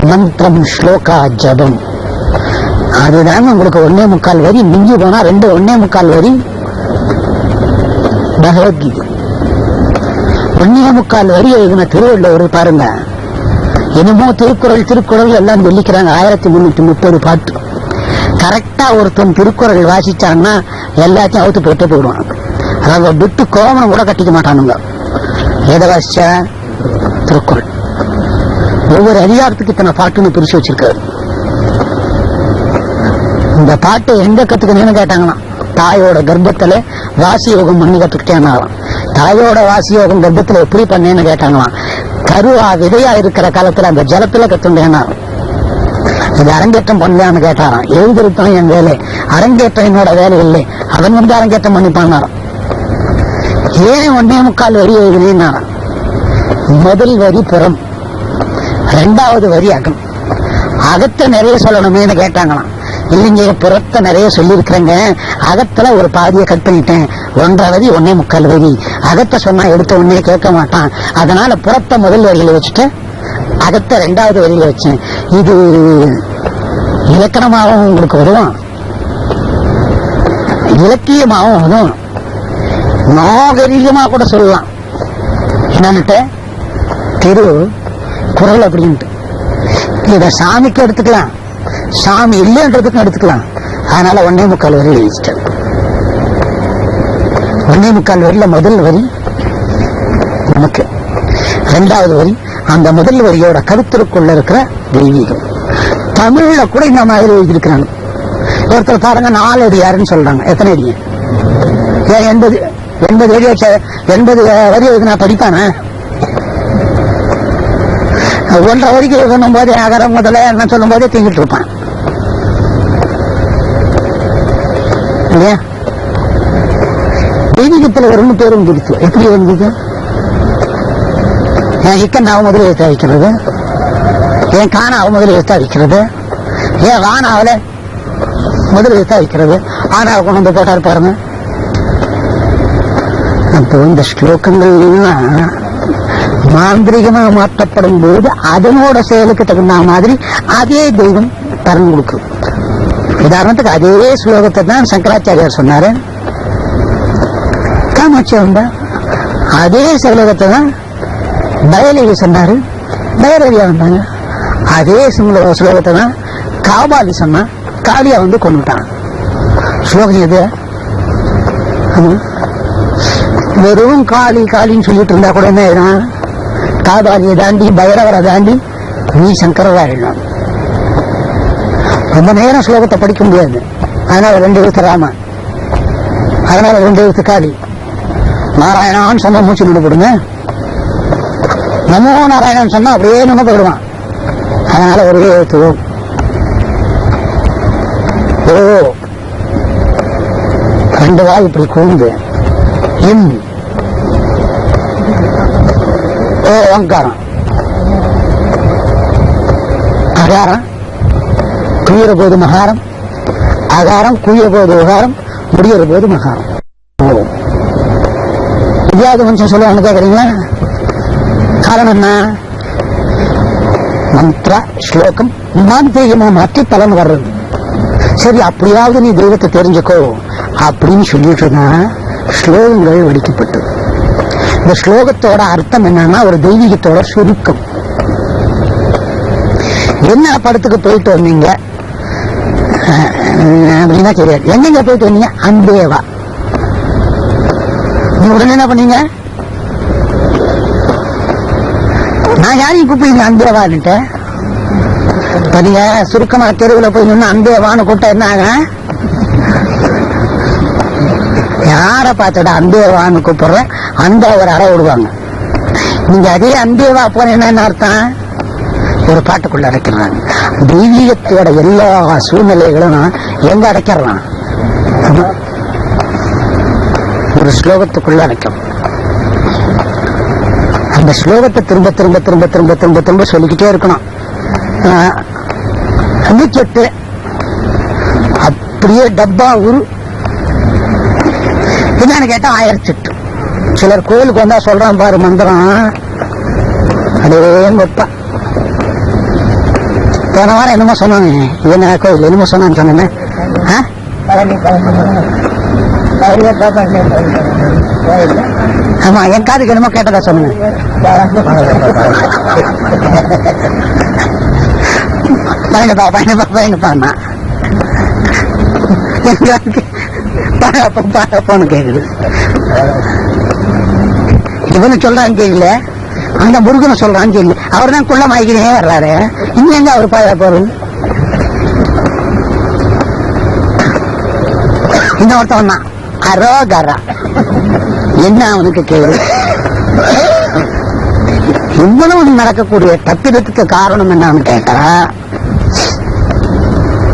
மந்திரம் ஸ்லோகா ஜபம். அதுதாங்க உங்களுக்கு 1.25 வரி, மிஞ்சி போனா 2 1.25 வரி. பகவத்கீதை 1.25 வரி எழுதின திருவள்ளுவர் பாருங்க. என்னமோ திருக்குறள் எல்லாம் சொல்லிக்கிறாங்க. 1330 பாட்டு. கரெக்டா ஒருத்தன் திருக்குறள் வாசிச்சான்னா எல்லாத்தையும் அவுத்து போட்டு போயிடுவான். அதாவது விட்டு கோமனம் கூட கட்டிக்க மாட்டானுங்க. எதை வாசிச்சா? திருக்குறள். ஒவ்வொரு அதிகாரத்துக்கு இத்தனை பாட்டுன்னு பிரிச்சு வச்சிருக்காரு. இந்த பாட்டு எங்க கத்துக்கணும்னு கேட்டாங்களாம். தாயோட கர்ப்பத்துல வாசி யோகம் பண்ணி கத்துக்கிட்டேன்னாலாம். தாயோட வாசி யோகம் கர்ப்பத்துல எப்படி பண்ணேன்னு கேட்டாங்களாம். கருவா விதையா இருக்கிற காலத்துல அந்த ஜலத்துல கத்துட்டேன்னா. இது அரங்கேற்றம் பண்ணலான்னு கேட்டாராம். எழுதிருத்தான் என் வேலை, அரங்கேற்றம் என்னோட வேலை இல்லை, அவன் அரங்கேற்றம் பண்ணிப்பான்னாராம். ஏன் 1.25 வரி எழுதினா? முதல் வரி புறம், 2வது வரி அகம். அகத்தை நிறைய சொல்லணுமேனு கேட்டாங்களாம். இல்லைங்க, புறத்தை நிறைய சொல்லியிருக்கிறேங்க, அகத்துல ஒரு பாதியை கட் பண்ணிட்டேன். 1.5 வரி 1.25 வரி. அகத்தை சொன்னா எடுத்த உடனே கேட்க மாட்டான். அதனால புறத்தை முதல் வரியில வச்சுட்டு அகத்தை 2வது வரியில வச்சேன். இது இலக்கணமாகவும் உங்களுக்கு வரும், இலக்கியமாகவும் வரும், நாகரீகமா கூட சொல்லலாம். என்னன்னுட்டு திரு குறள் அப்படின்ட்டு. இத சாமிக்கு எடுத்துக்கலாம், சாமி இல்லைன்றதுக்கும் எடுத்துக்கலாம். அதனால 1.25 வரி எழுதிட்டார். 1.25 வரியில முதல் வரி நமக்கு, 2வது வரி அந்த முதல் வரியோட கருத்திற்குள்ள இருக்கிற தெய்வீகம். தமிழ்ல கூட இந்த மாதிரி எழுதியிருக்கிறாங்க. ஒருத்தர் பாருங்க 4 அடியாருன்னு சொல்றாங்க. எத்தனை அடி? 80 அடி வச்ச 80 வரி எழுதுனா படிப்பானே? 1.5 வரிக்கு எழுதும் போது அகரம் முதல்ல என்ன சொல்லும் போதே தீங்கிட்டு இருப்பான் இல்லையா? தெய்வீகத்துல ஒரு பேரும் பிடிச்சு எப்படி வந்தது? என் இக்கண்ணாவை முதல்ல எழுத்தா வைக்கிறது, என் காணாவை முதல்ல எழுத்தா வைக்கிறது, ஏன் வானாவில முதல் எழுத்தா வைக்கிறது, ஆனாவை கொண்டு வந்து போட்டாரு பாருங்க. அப்போ இந்த ஸ்லோகங்கள்லாம் மாந்திரிகமா மாற்றப்படும் போது அதனோட செயலுக்கு தகுந்த மாதிரி அதே தெய்வம் பலன் கொடுக்கும். உதாரணத்துக்கு அதே ஸ்லோகத்தை தான் சங்கராச்சாரியார் சொன்னாரு. காமாட்சி வந்தா அதே ஸ்லோகத்தை தான் பயலேவி சொன்னாரு, பைரவியா வந்தாங்க. அதே ஸ்லோகத்தை தான் காபாலி சொன்னா, காளியா வந்து கொண்டுட்டான். ஸ்லோகம் எது? வெறும் காளி காளின்னு சொல்லிட்டு இருந்தா கூட என்ன ஆயிடும்? காபாலியை தாண்டி பைரவரை தாண்டி நீ சங்கரவா ஆயிடும். ரொம்ப நேரம் ஸ்லோகத்தை படிக்க முடியாது. அதனால 2 எழுத்து ராமன், அதனால 2 எழுத்து காளி. நாராயணான்னு சொன்னா மூச்சு நின்றுபடுங்க, நமோ நாராயணன் சொன்னா அப்படியே நின்று போயிடுவான். அதனால ஒரே எழுத்து ஓ. 2 வாய் இப்படி கூந்து இம் ஓ ஓங்காரம். அகாரம் குயிற போது மகாரம், அகாரம் குயிற போது உகாரம், முடிகிற போது மகாரம். ஓ இதாவது மனுஷன் சொல்லுவாங்க கேட்கறீங்களா? காரணம் என்ன? மந்திர ஸ்லோகம் மாந்திரிகமா மாற்றி பலன் வர்றது. சரி, அப்படியாவது நீ தெய்வத்தை தெரிஞ்சுக்கோ அப்படின்னு சொல்லிட்டு இருந்தா ஸ்லோகங்கள் வடிக்கப்பட்டது. இந்த ஸ்லோகத்தோட அர்த்தம் என்னன்னா ஒரு தெய்வீகத்தோட சுருக்கம். என்ன படத்துக்கு போயிட்டு வந்தீங்க அப்படின்னா தெரியாது. எங்கெங்க போயிட்டு வந்தீங்க? அன்பேவா. நீ உடனே என்ன பண்ணீங்க? நான் யாரையும் கூப்பிடுங்க அன்பேவான்ட்டு. நீங்க சுருக்கமா தெருவில் போய் நின்று அன்பேவான்னு கூப்பிட்டா என்ன ஆக? யார பார்த்துடா அன்பேவான்னு கூப்பிடுற அந்த ஒரு அறை விடுவாங்க. நீங்க அதே அன்பேவா போன என்ன அர்த்தம்? ஒரு பாட்டுக்குள்ள அடைக்கிறாங்க. தெய்வீகத்தோட எல்லா சூழ்நிலைகளும் எங்க அடைக்கிறான்? ஒரு ஸ்லோகத்துக்குள்ள அடைக்கும். அந்த ஸ்லோகத்தை திரும்ப திரும்ப திரும்ப திரும்ப திரும்ப திரும்ப சொல்லிக்கிட்டே இருக்கணும். 98 அப்படியே டப்பா உரு என்னன்னு கேட்டா 1008. சிலர் கோயிலுக்கு வந்தா சொல்றான் பாரு மந்திரம், அதே வைப்பா. போன வாரம் என்னமோ சொன்னாங்க, என்ன கோயில் என்னமோ சொன்னான்னு சொன்னேன். ஆமா, என் காதுக்கு என்னமோ கேட்டதா சொன்னேன். பயங்கப்பா பயங்கப்பா பயங்கப்பாண்ணா பாப்போன்னு கேக்குது. இவனு சொல்றான் கேட்கல, அந்த முருகனை சொல்றான் கேள்வி. அவர் தான் குள்ளமாயிக்கினே வர்றாரு. இங்க எங்க அவர் பாய போறது? இன்னொருத்தவன் தான் அரோகரா. என்ன அவனுக்கு கேள்வி? இவ்வளவு நடக்கக்கூடிய தப்பிடத்துக்கு காரணம் என்னன்னு கேட்டா,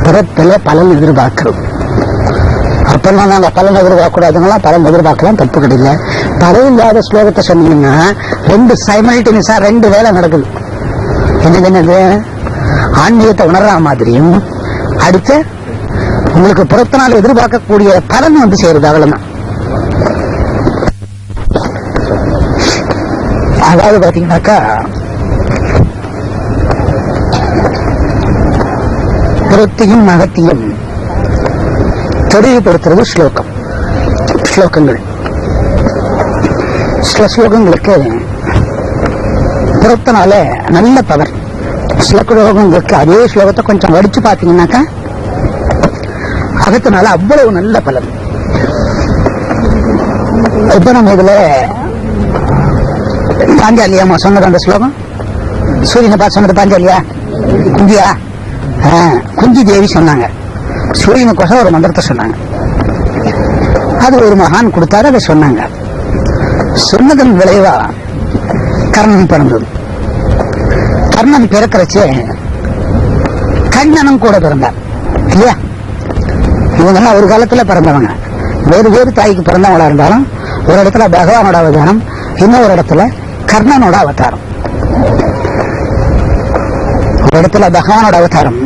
பிறப்பில பலன் எதிர்பார்க்கிறோம். அப்பெல்லாம் நாங்க பலன் எதிர்பார்க்கக்கூடாதுங்களா? பலன் எதிர்பார்க்கலாம், தப்பு கிடையாது. பலன் இல்லாத ஸ்லோகத்தை சொன்னீங்கன்னா ரெண்டு சைமல்டேனியஸா ரெண்டு வேலை நடக்குது. என்னது? ஆன்மீகத்தை உணர்ற மாதிரியும் அடுத்து உங்களுக்கு பிறத்தனால் எதிர்பார்க்கக்கூடிய பலன் வந்து சேருது. அவ்வளவுதான். அதாவது பாத்தீங்கன்னாக்கா, புறத்தையும் அகத்தையும் தெளிவுபடுத்துறது ஸ்லோகம். ஸ்லோகங்கள் சில ஸ்லோகங்களுக்கு புறத்தினால நல்ல பவர். சில ஸ்லோகங்களுக்கு அதே ஸ்லோகத்தை கொஞ்சம் வடிச்சு பாத்தீங்கன்னாக்கா அகத்தினால அவ்வளவு நல்ல பலன். இப்ப நம்ம இதுல பாஞ்சாலியாமா சொன்னது அந்த ஸ்லோகம், சூரியனை பார்த்து சொன்னது பாஞ்சாலியா குந்தியா? குந்தி தேவி சொன்னாங்க. சூரியனுக்கோசம் ஒரு மந்திரத்தை சொன்னாங்க. அது ஒரு மகான் கொடுத்தாரு, அதை சொன்னாங்க. சொன்னதன் விளைவா கர்ணன் பிறந்தது. கர்ணன் பிறக்கிறச்சே கண்ணனும் கூட பிறந்தார் இல்லையா? இவங்கெல்லாம் ஒரு காலத்துல பிறந்தவங்க. வேறு வேறு தாய்க்கு பிறந்தவங்களா இருந்தாலும் ஒரு இடத்துல பகவானோட அவதாரம், இன்னொரு இடத்துல கர்ணனோட அவதாரம். ஒரு இடத்துல பகவானோட அவதாரம்,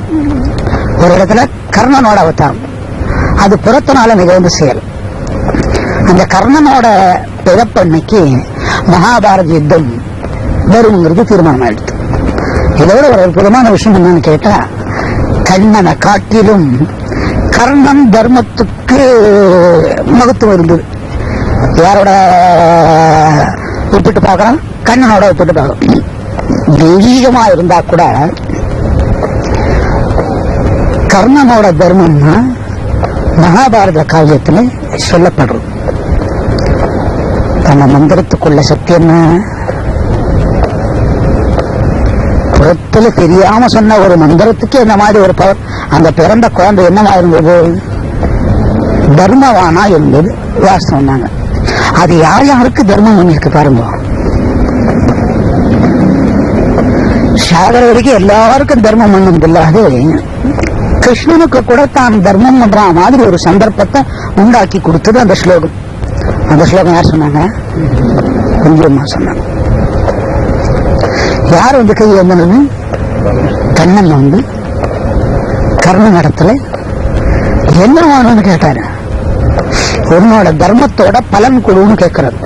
ஒரு இடத்துல கர்ணனோட அவதாரம். அது புறத்தினால நிகழ்ந்து செயல். அந்த கர்ணனோட பிறப்பன்னைக்கு மகாபாரத யுத்தம் வருங்கிறது தீர்மானம் ஆயிடுச்சு. இதோட ஒரு அற்புதமான விஷயம் என்னன்னு கேட்டா, கண்ணனை காட்டிலும் கர்ணன் தர்மத்துக்கு மகத்துவம் இருந்தது. யாரோட ஒப்பிட்டு பார்க்கறோம்? கண்ணனோட ஒப்பிட்டு பார்க்கறோம். தெய்வீகமா இருந்தா கூட கர்ணனோட தர்மம்னா மகாபாரத காவியத்துல சொல்லப்படுறது. தன்னை மந்திரத்துக்குள்ள சக்தி என்ன? புறத்துல தெரியாம சொன்ன ஒரு மந்திரத்துக்கு என்ன மாதிரி ஒரு பவர். அந்த பிறந்த குழந்தை என்னவா இருந்தது? தர்மவானா இருந்தது. வாஸ்தவம் தாங்க. அது யார் யாருக்கு தர்மம் பண்ணிருக்கு பாருங்க. சாகரவருக்கு எல்லாருக்கும் தர்மம் பண்ணும். அது கிருஷ்ணனுக்கு கூட தான் தர்மம் பண்ற மாதிரி ஒரு சந்தர்ப்பத்தை உண்டாக்கி கொடுத்தது அந்த ஸ்லோகம். அந்த ஸ்லோகம் யார் சொன்னாங்க? குந்தியம்மா சொன்னாங்க. யார் வந்து கை வந்தது? கண்ணன் வந்து கர்ணன் இடத்துல என்ன வேணும்னு கேட்டாரு. உன்னோட தர்மத்தோட பலன் கொடுன்னு கேட்கிறார்.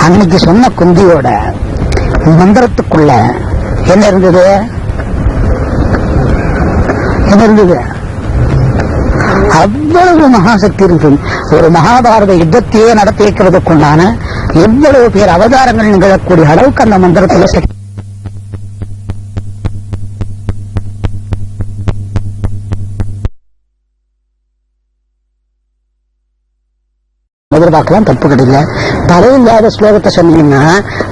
அன்னைக்கு சொன்ன குந்தியோட மந்திரத்துக்குள்ள என்ன இருந்தது? என்ன இருந்தது? அவ்வளவு மகாசக்தி இருக்கு. ஒரு மகாபாரத யுத்தத்தையே நடத்தி வைக்கிறதுக்குண்டான எவ்வளவு பேர் அவதாரங்கள் நிகழக்கூடிய அளவுக்கு அந்த மந்திரத்துல சக்தி. எதிர்பார்க்கலாம், தப்பு கிடையாது. பலவில்லாத ஸ்லோகத்தை சொன்னீங்கன்னா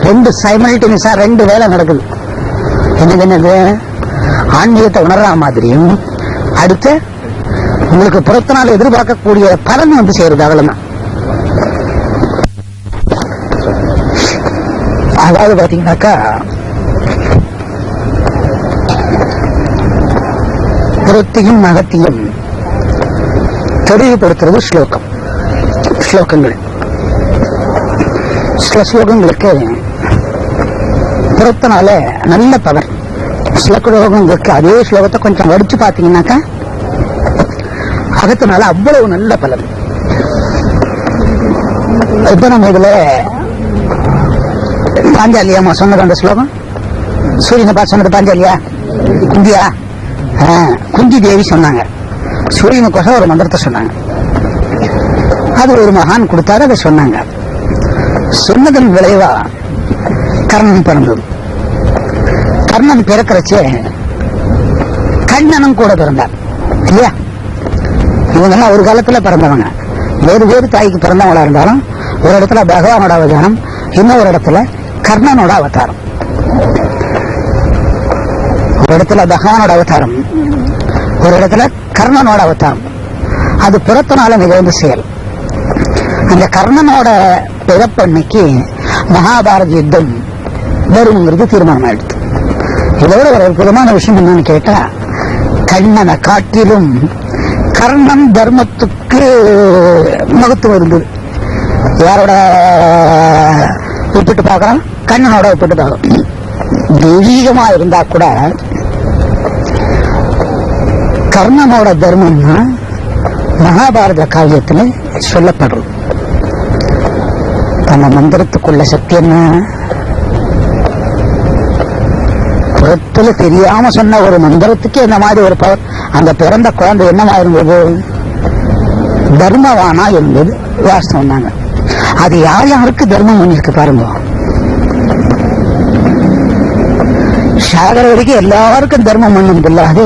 ரெண்டு சைமல்டேனியஸா ரெண்டு வேலை நடக்குது. என்னது? ஆன்மீகத்தை உணர்ற மாதிரியும் அடுத்து உங்களுக்கு புறத்தினால் எதிர்பார்க்கக்கூடிய பலன் வந்து சேருது. அவ்வளவுதான். அதாவது பாத்தீங்கன்னாக்கா, புறத்தையும் அகத்தையும் தெளிவுபடுத்துறது ஸ்லோகம். ஸ்லோகங்கள் சில ஸ்லோகங்களுக்கு புறத்தினால நல்ல பவர். சில ஸ்லோகங்களுக்கு அதே ஸ்லோகத்தை கொஞ்சம் வடிச்சு பாத்தீங்கன்னாக்கா அகத்தினால அவ்வளவு நல்ல பலன். இப்ப நம்ம இதுல பாஞ்சாலியாமா சொன்னது அந்த ஸ்லோகம், சூரியனை பார்த்து சொன்னது பாஞ்சாலியா குந்தியா? குந்தி தேவி சொன்னாங்க. சூரியனுக்கோசம் ஒரு மந்திரத்தை சொன்னாங்க. அது ஒரு மகான் கொடுத்தாரு, அதை சொன்னாங்க. சொன்னதன் விளைவா கர்ணன் பிறந்தது. கர்ணன் பிறக்கிறச்சே கண்ணனும் கூட பிறந்தார் இல்லையா? இவங்கெல்லாம் ஒரு காலத்துல பிறந்தவங்க, வேறு வேறு தாய்க்கு பிறந்தவங்களா இருந்தாலும் ஒரு இடத்துல பகவானோட அவதாரம், இன்னொரு இடத்துல கர்ணனோட அவதாரம். ஒரு இடத்துல பகவானோட அவதாரம், ஒரு இடத்துல கர்ணனோட அவதாரம். அது புறத்தினால நிகழ்ந்த செயல். அந்த கர்ணனோட பிறப்பன்னைக்கு மகாபாரத யுத்தம் வருங்கிறது தீர்மானம் ஆயிடுது. இதோட ஒரு அற்புதமான விஷயம் என்னன்னு கேட்டா, கண்ணனை காட்டிலும் கர்ணன் தர்மத்துக்கு மகத்துவம் இருந்தது. யாரோட ஒப்பிட்டு பார்க்கலாம்? கண்ணனோட ஒப்பிட்டு பார்க்கலாம். தெய்வீகமா இருந்தா கூட கர்ணனோட தர்மம்னா மகாபாரத காவியத்துல சொல்லப்படுறது. நம்ம மந்திரத்துக்குள்ள சக்தி என்ன? புறத்துல தெரியாம சொன்ன ஒரு மந்திரத்துக்கு இந்த மாதிரி ஒரு பவர். அந்த பிறந்த குழந்தை என்னவா இருந்தது? தர்மவானா இருந்தது. வாஸ்தவம் தாங்க. அது யார் யாருக்கு தர்மம் பண்ணிருக்கு பாருங்க. சாகர வரைக்கும் எல்லாருக்கும் தர்மம் பண்ணும் இல்லாது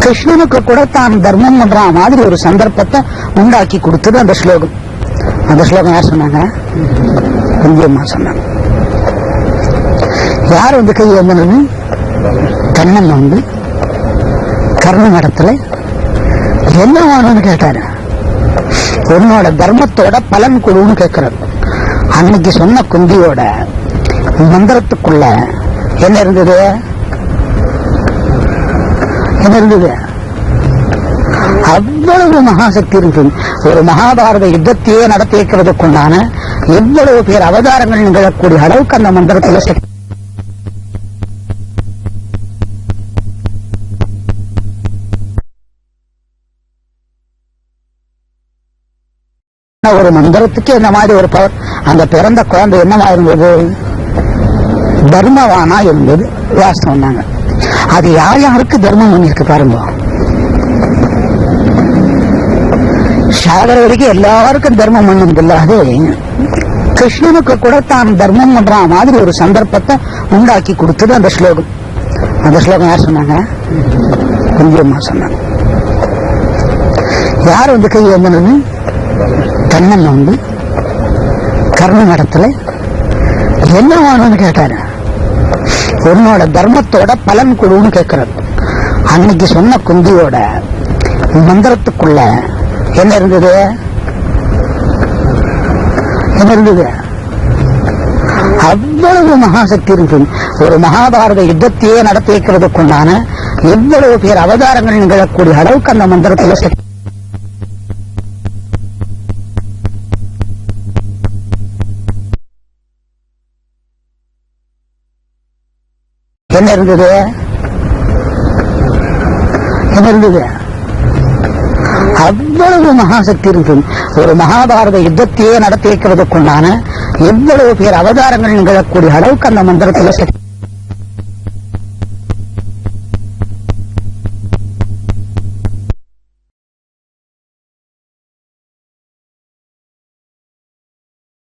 கிருஷ்ணனுக்கு கூட தான் தர்மம் பண்ற மாதிரி ஒரு சந்தர்ப்பத்தை உண்டாக்கி கொடுத்தது அந்த ஸ்லோகம். அந்த ஸ்லோகம் யார் சொன்னாங்க? குந்தியம்மா சொன்னாங்க. யார் வந்து கை வந்தனு? கண்ணன் வந்து கர்ணன் இடத்துல என்ன வேணும்னு கேட்டாரு. உன்னோட தர்மத்தோட பலன் கொடுன்னு கேட்கிறார். அன்னைக்கு சொன்ன குந்தியோட மந்திரத்துக்குள்ள என்ன இருந்தது? என்ன இருந்தது? அவ்வளவு மகாசக்தி இருந்தது. ஒரு மகாபாரத யுத்தத்தையே நடத்தி வைக்கிறதுக்குண்டான எவ்வளவு பேர் அவதாரங்கள் நிகழக்கூடிய அளவுக்கு அந்த மந்திரத்துல சக்தி. ஒரு மந்திரத்துக்கு இந்த மாதிரி ஒரு பவர். அந்த பிறந்த குழந்தை என்னவா இருந்தது? தர்மவானா இருந்தது. வாஸ்தவம் தாங்க. அது யார் யாருக்கு தர்மம் பண்ணிருக்கு பாருங்க. சாகர வரைக்கும் எல்லாருக்கும் தர்மம் பண்ணும் இல்லாது கிருஷ்ணனுக்கு கூட தான் தர்மம் பண்ற மாதிரி ஒரு சந்தர்ப்பத்தை உண்டாக்கி கொடுத்தது அந்த ஸ்லோகம். அந்த ஸ்லோகம் யார் சொன்னாங்க? குந்தியம்மா சொன்னாங்க. யார் வந்து கை வந்தனு? கண்ணன் வந்து கர்ணன் இடத்துல என்ன வேணும்னு கேட்டாரு. உன்னோட தர்மத்தோட பலன் கொடுன்னு கேட்கிறார். அன்னைக்கு சொன்ன குந்தியோட மந்திரத்துக்குள்ள என்ன இருந்தது? என்ன இருந்தது? அவ்வளவு மகாசக்தி இருந்தது. ஒரு மகாபாரத யுத்தத்தையே நடத்தி வைக்கிறதுக்குண்டான எவ்வளவு பேர் அவதாரங்கள் நிகழக்கூடிய அளவுக்கு அந்த மந்திரத்துல சக்தி என்ன இருந்தது? என்ன இருந்தது? அவ்வளவு மகாசக்தி இருந்தது. ஒரு மகாபாரத யுத்தத்தையே நடத்தி வைக்கிறதுக்குண்டான எவ்வளவு பேர் அவதாரங்கள் நிகழக்கூடிய அளவுக்கு அந்த மந்திரத்துல சக்தி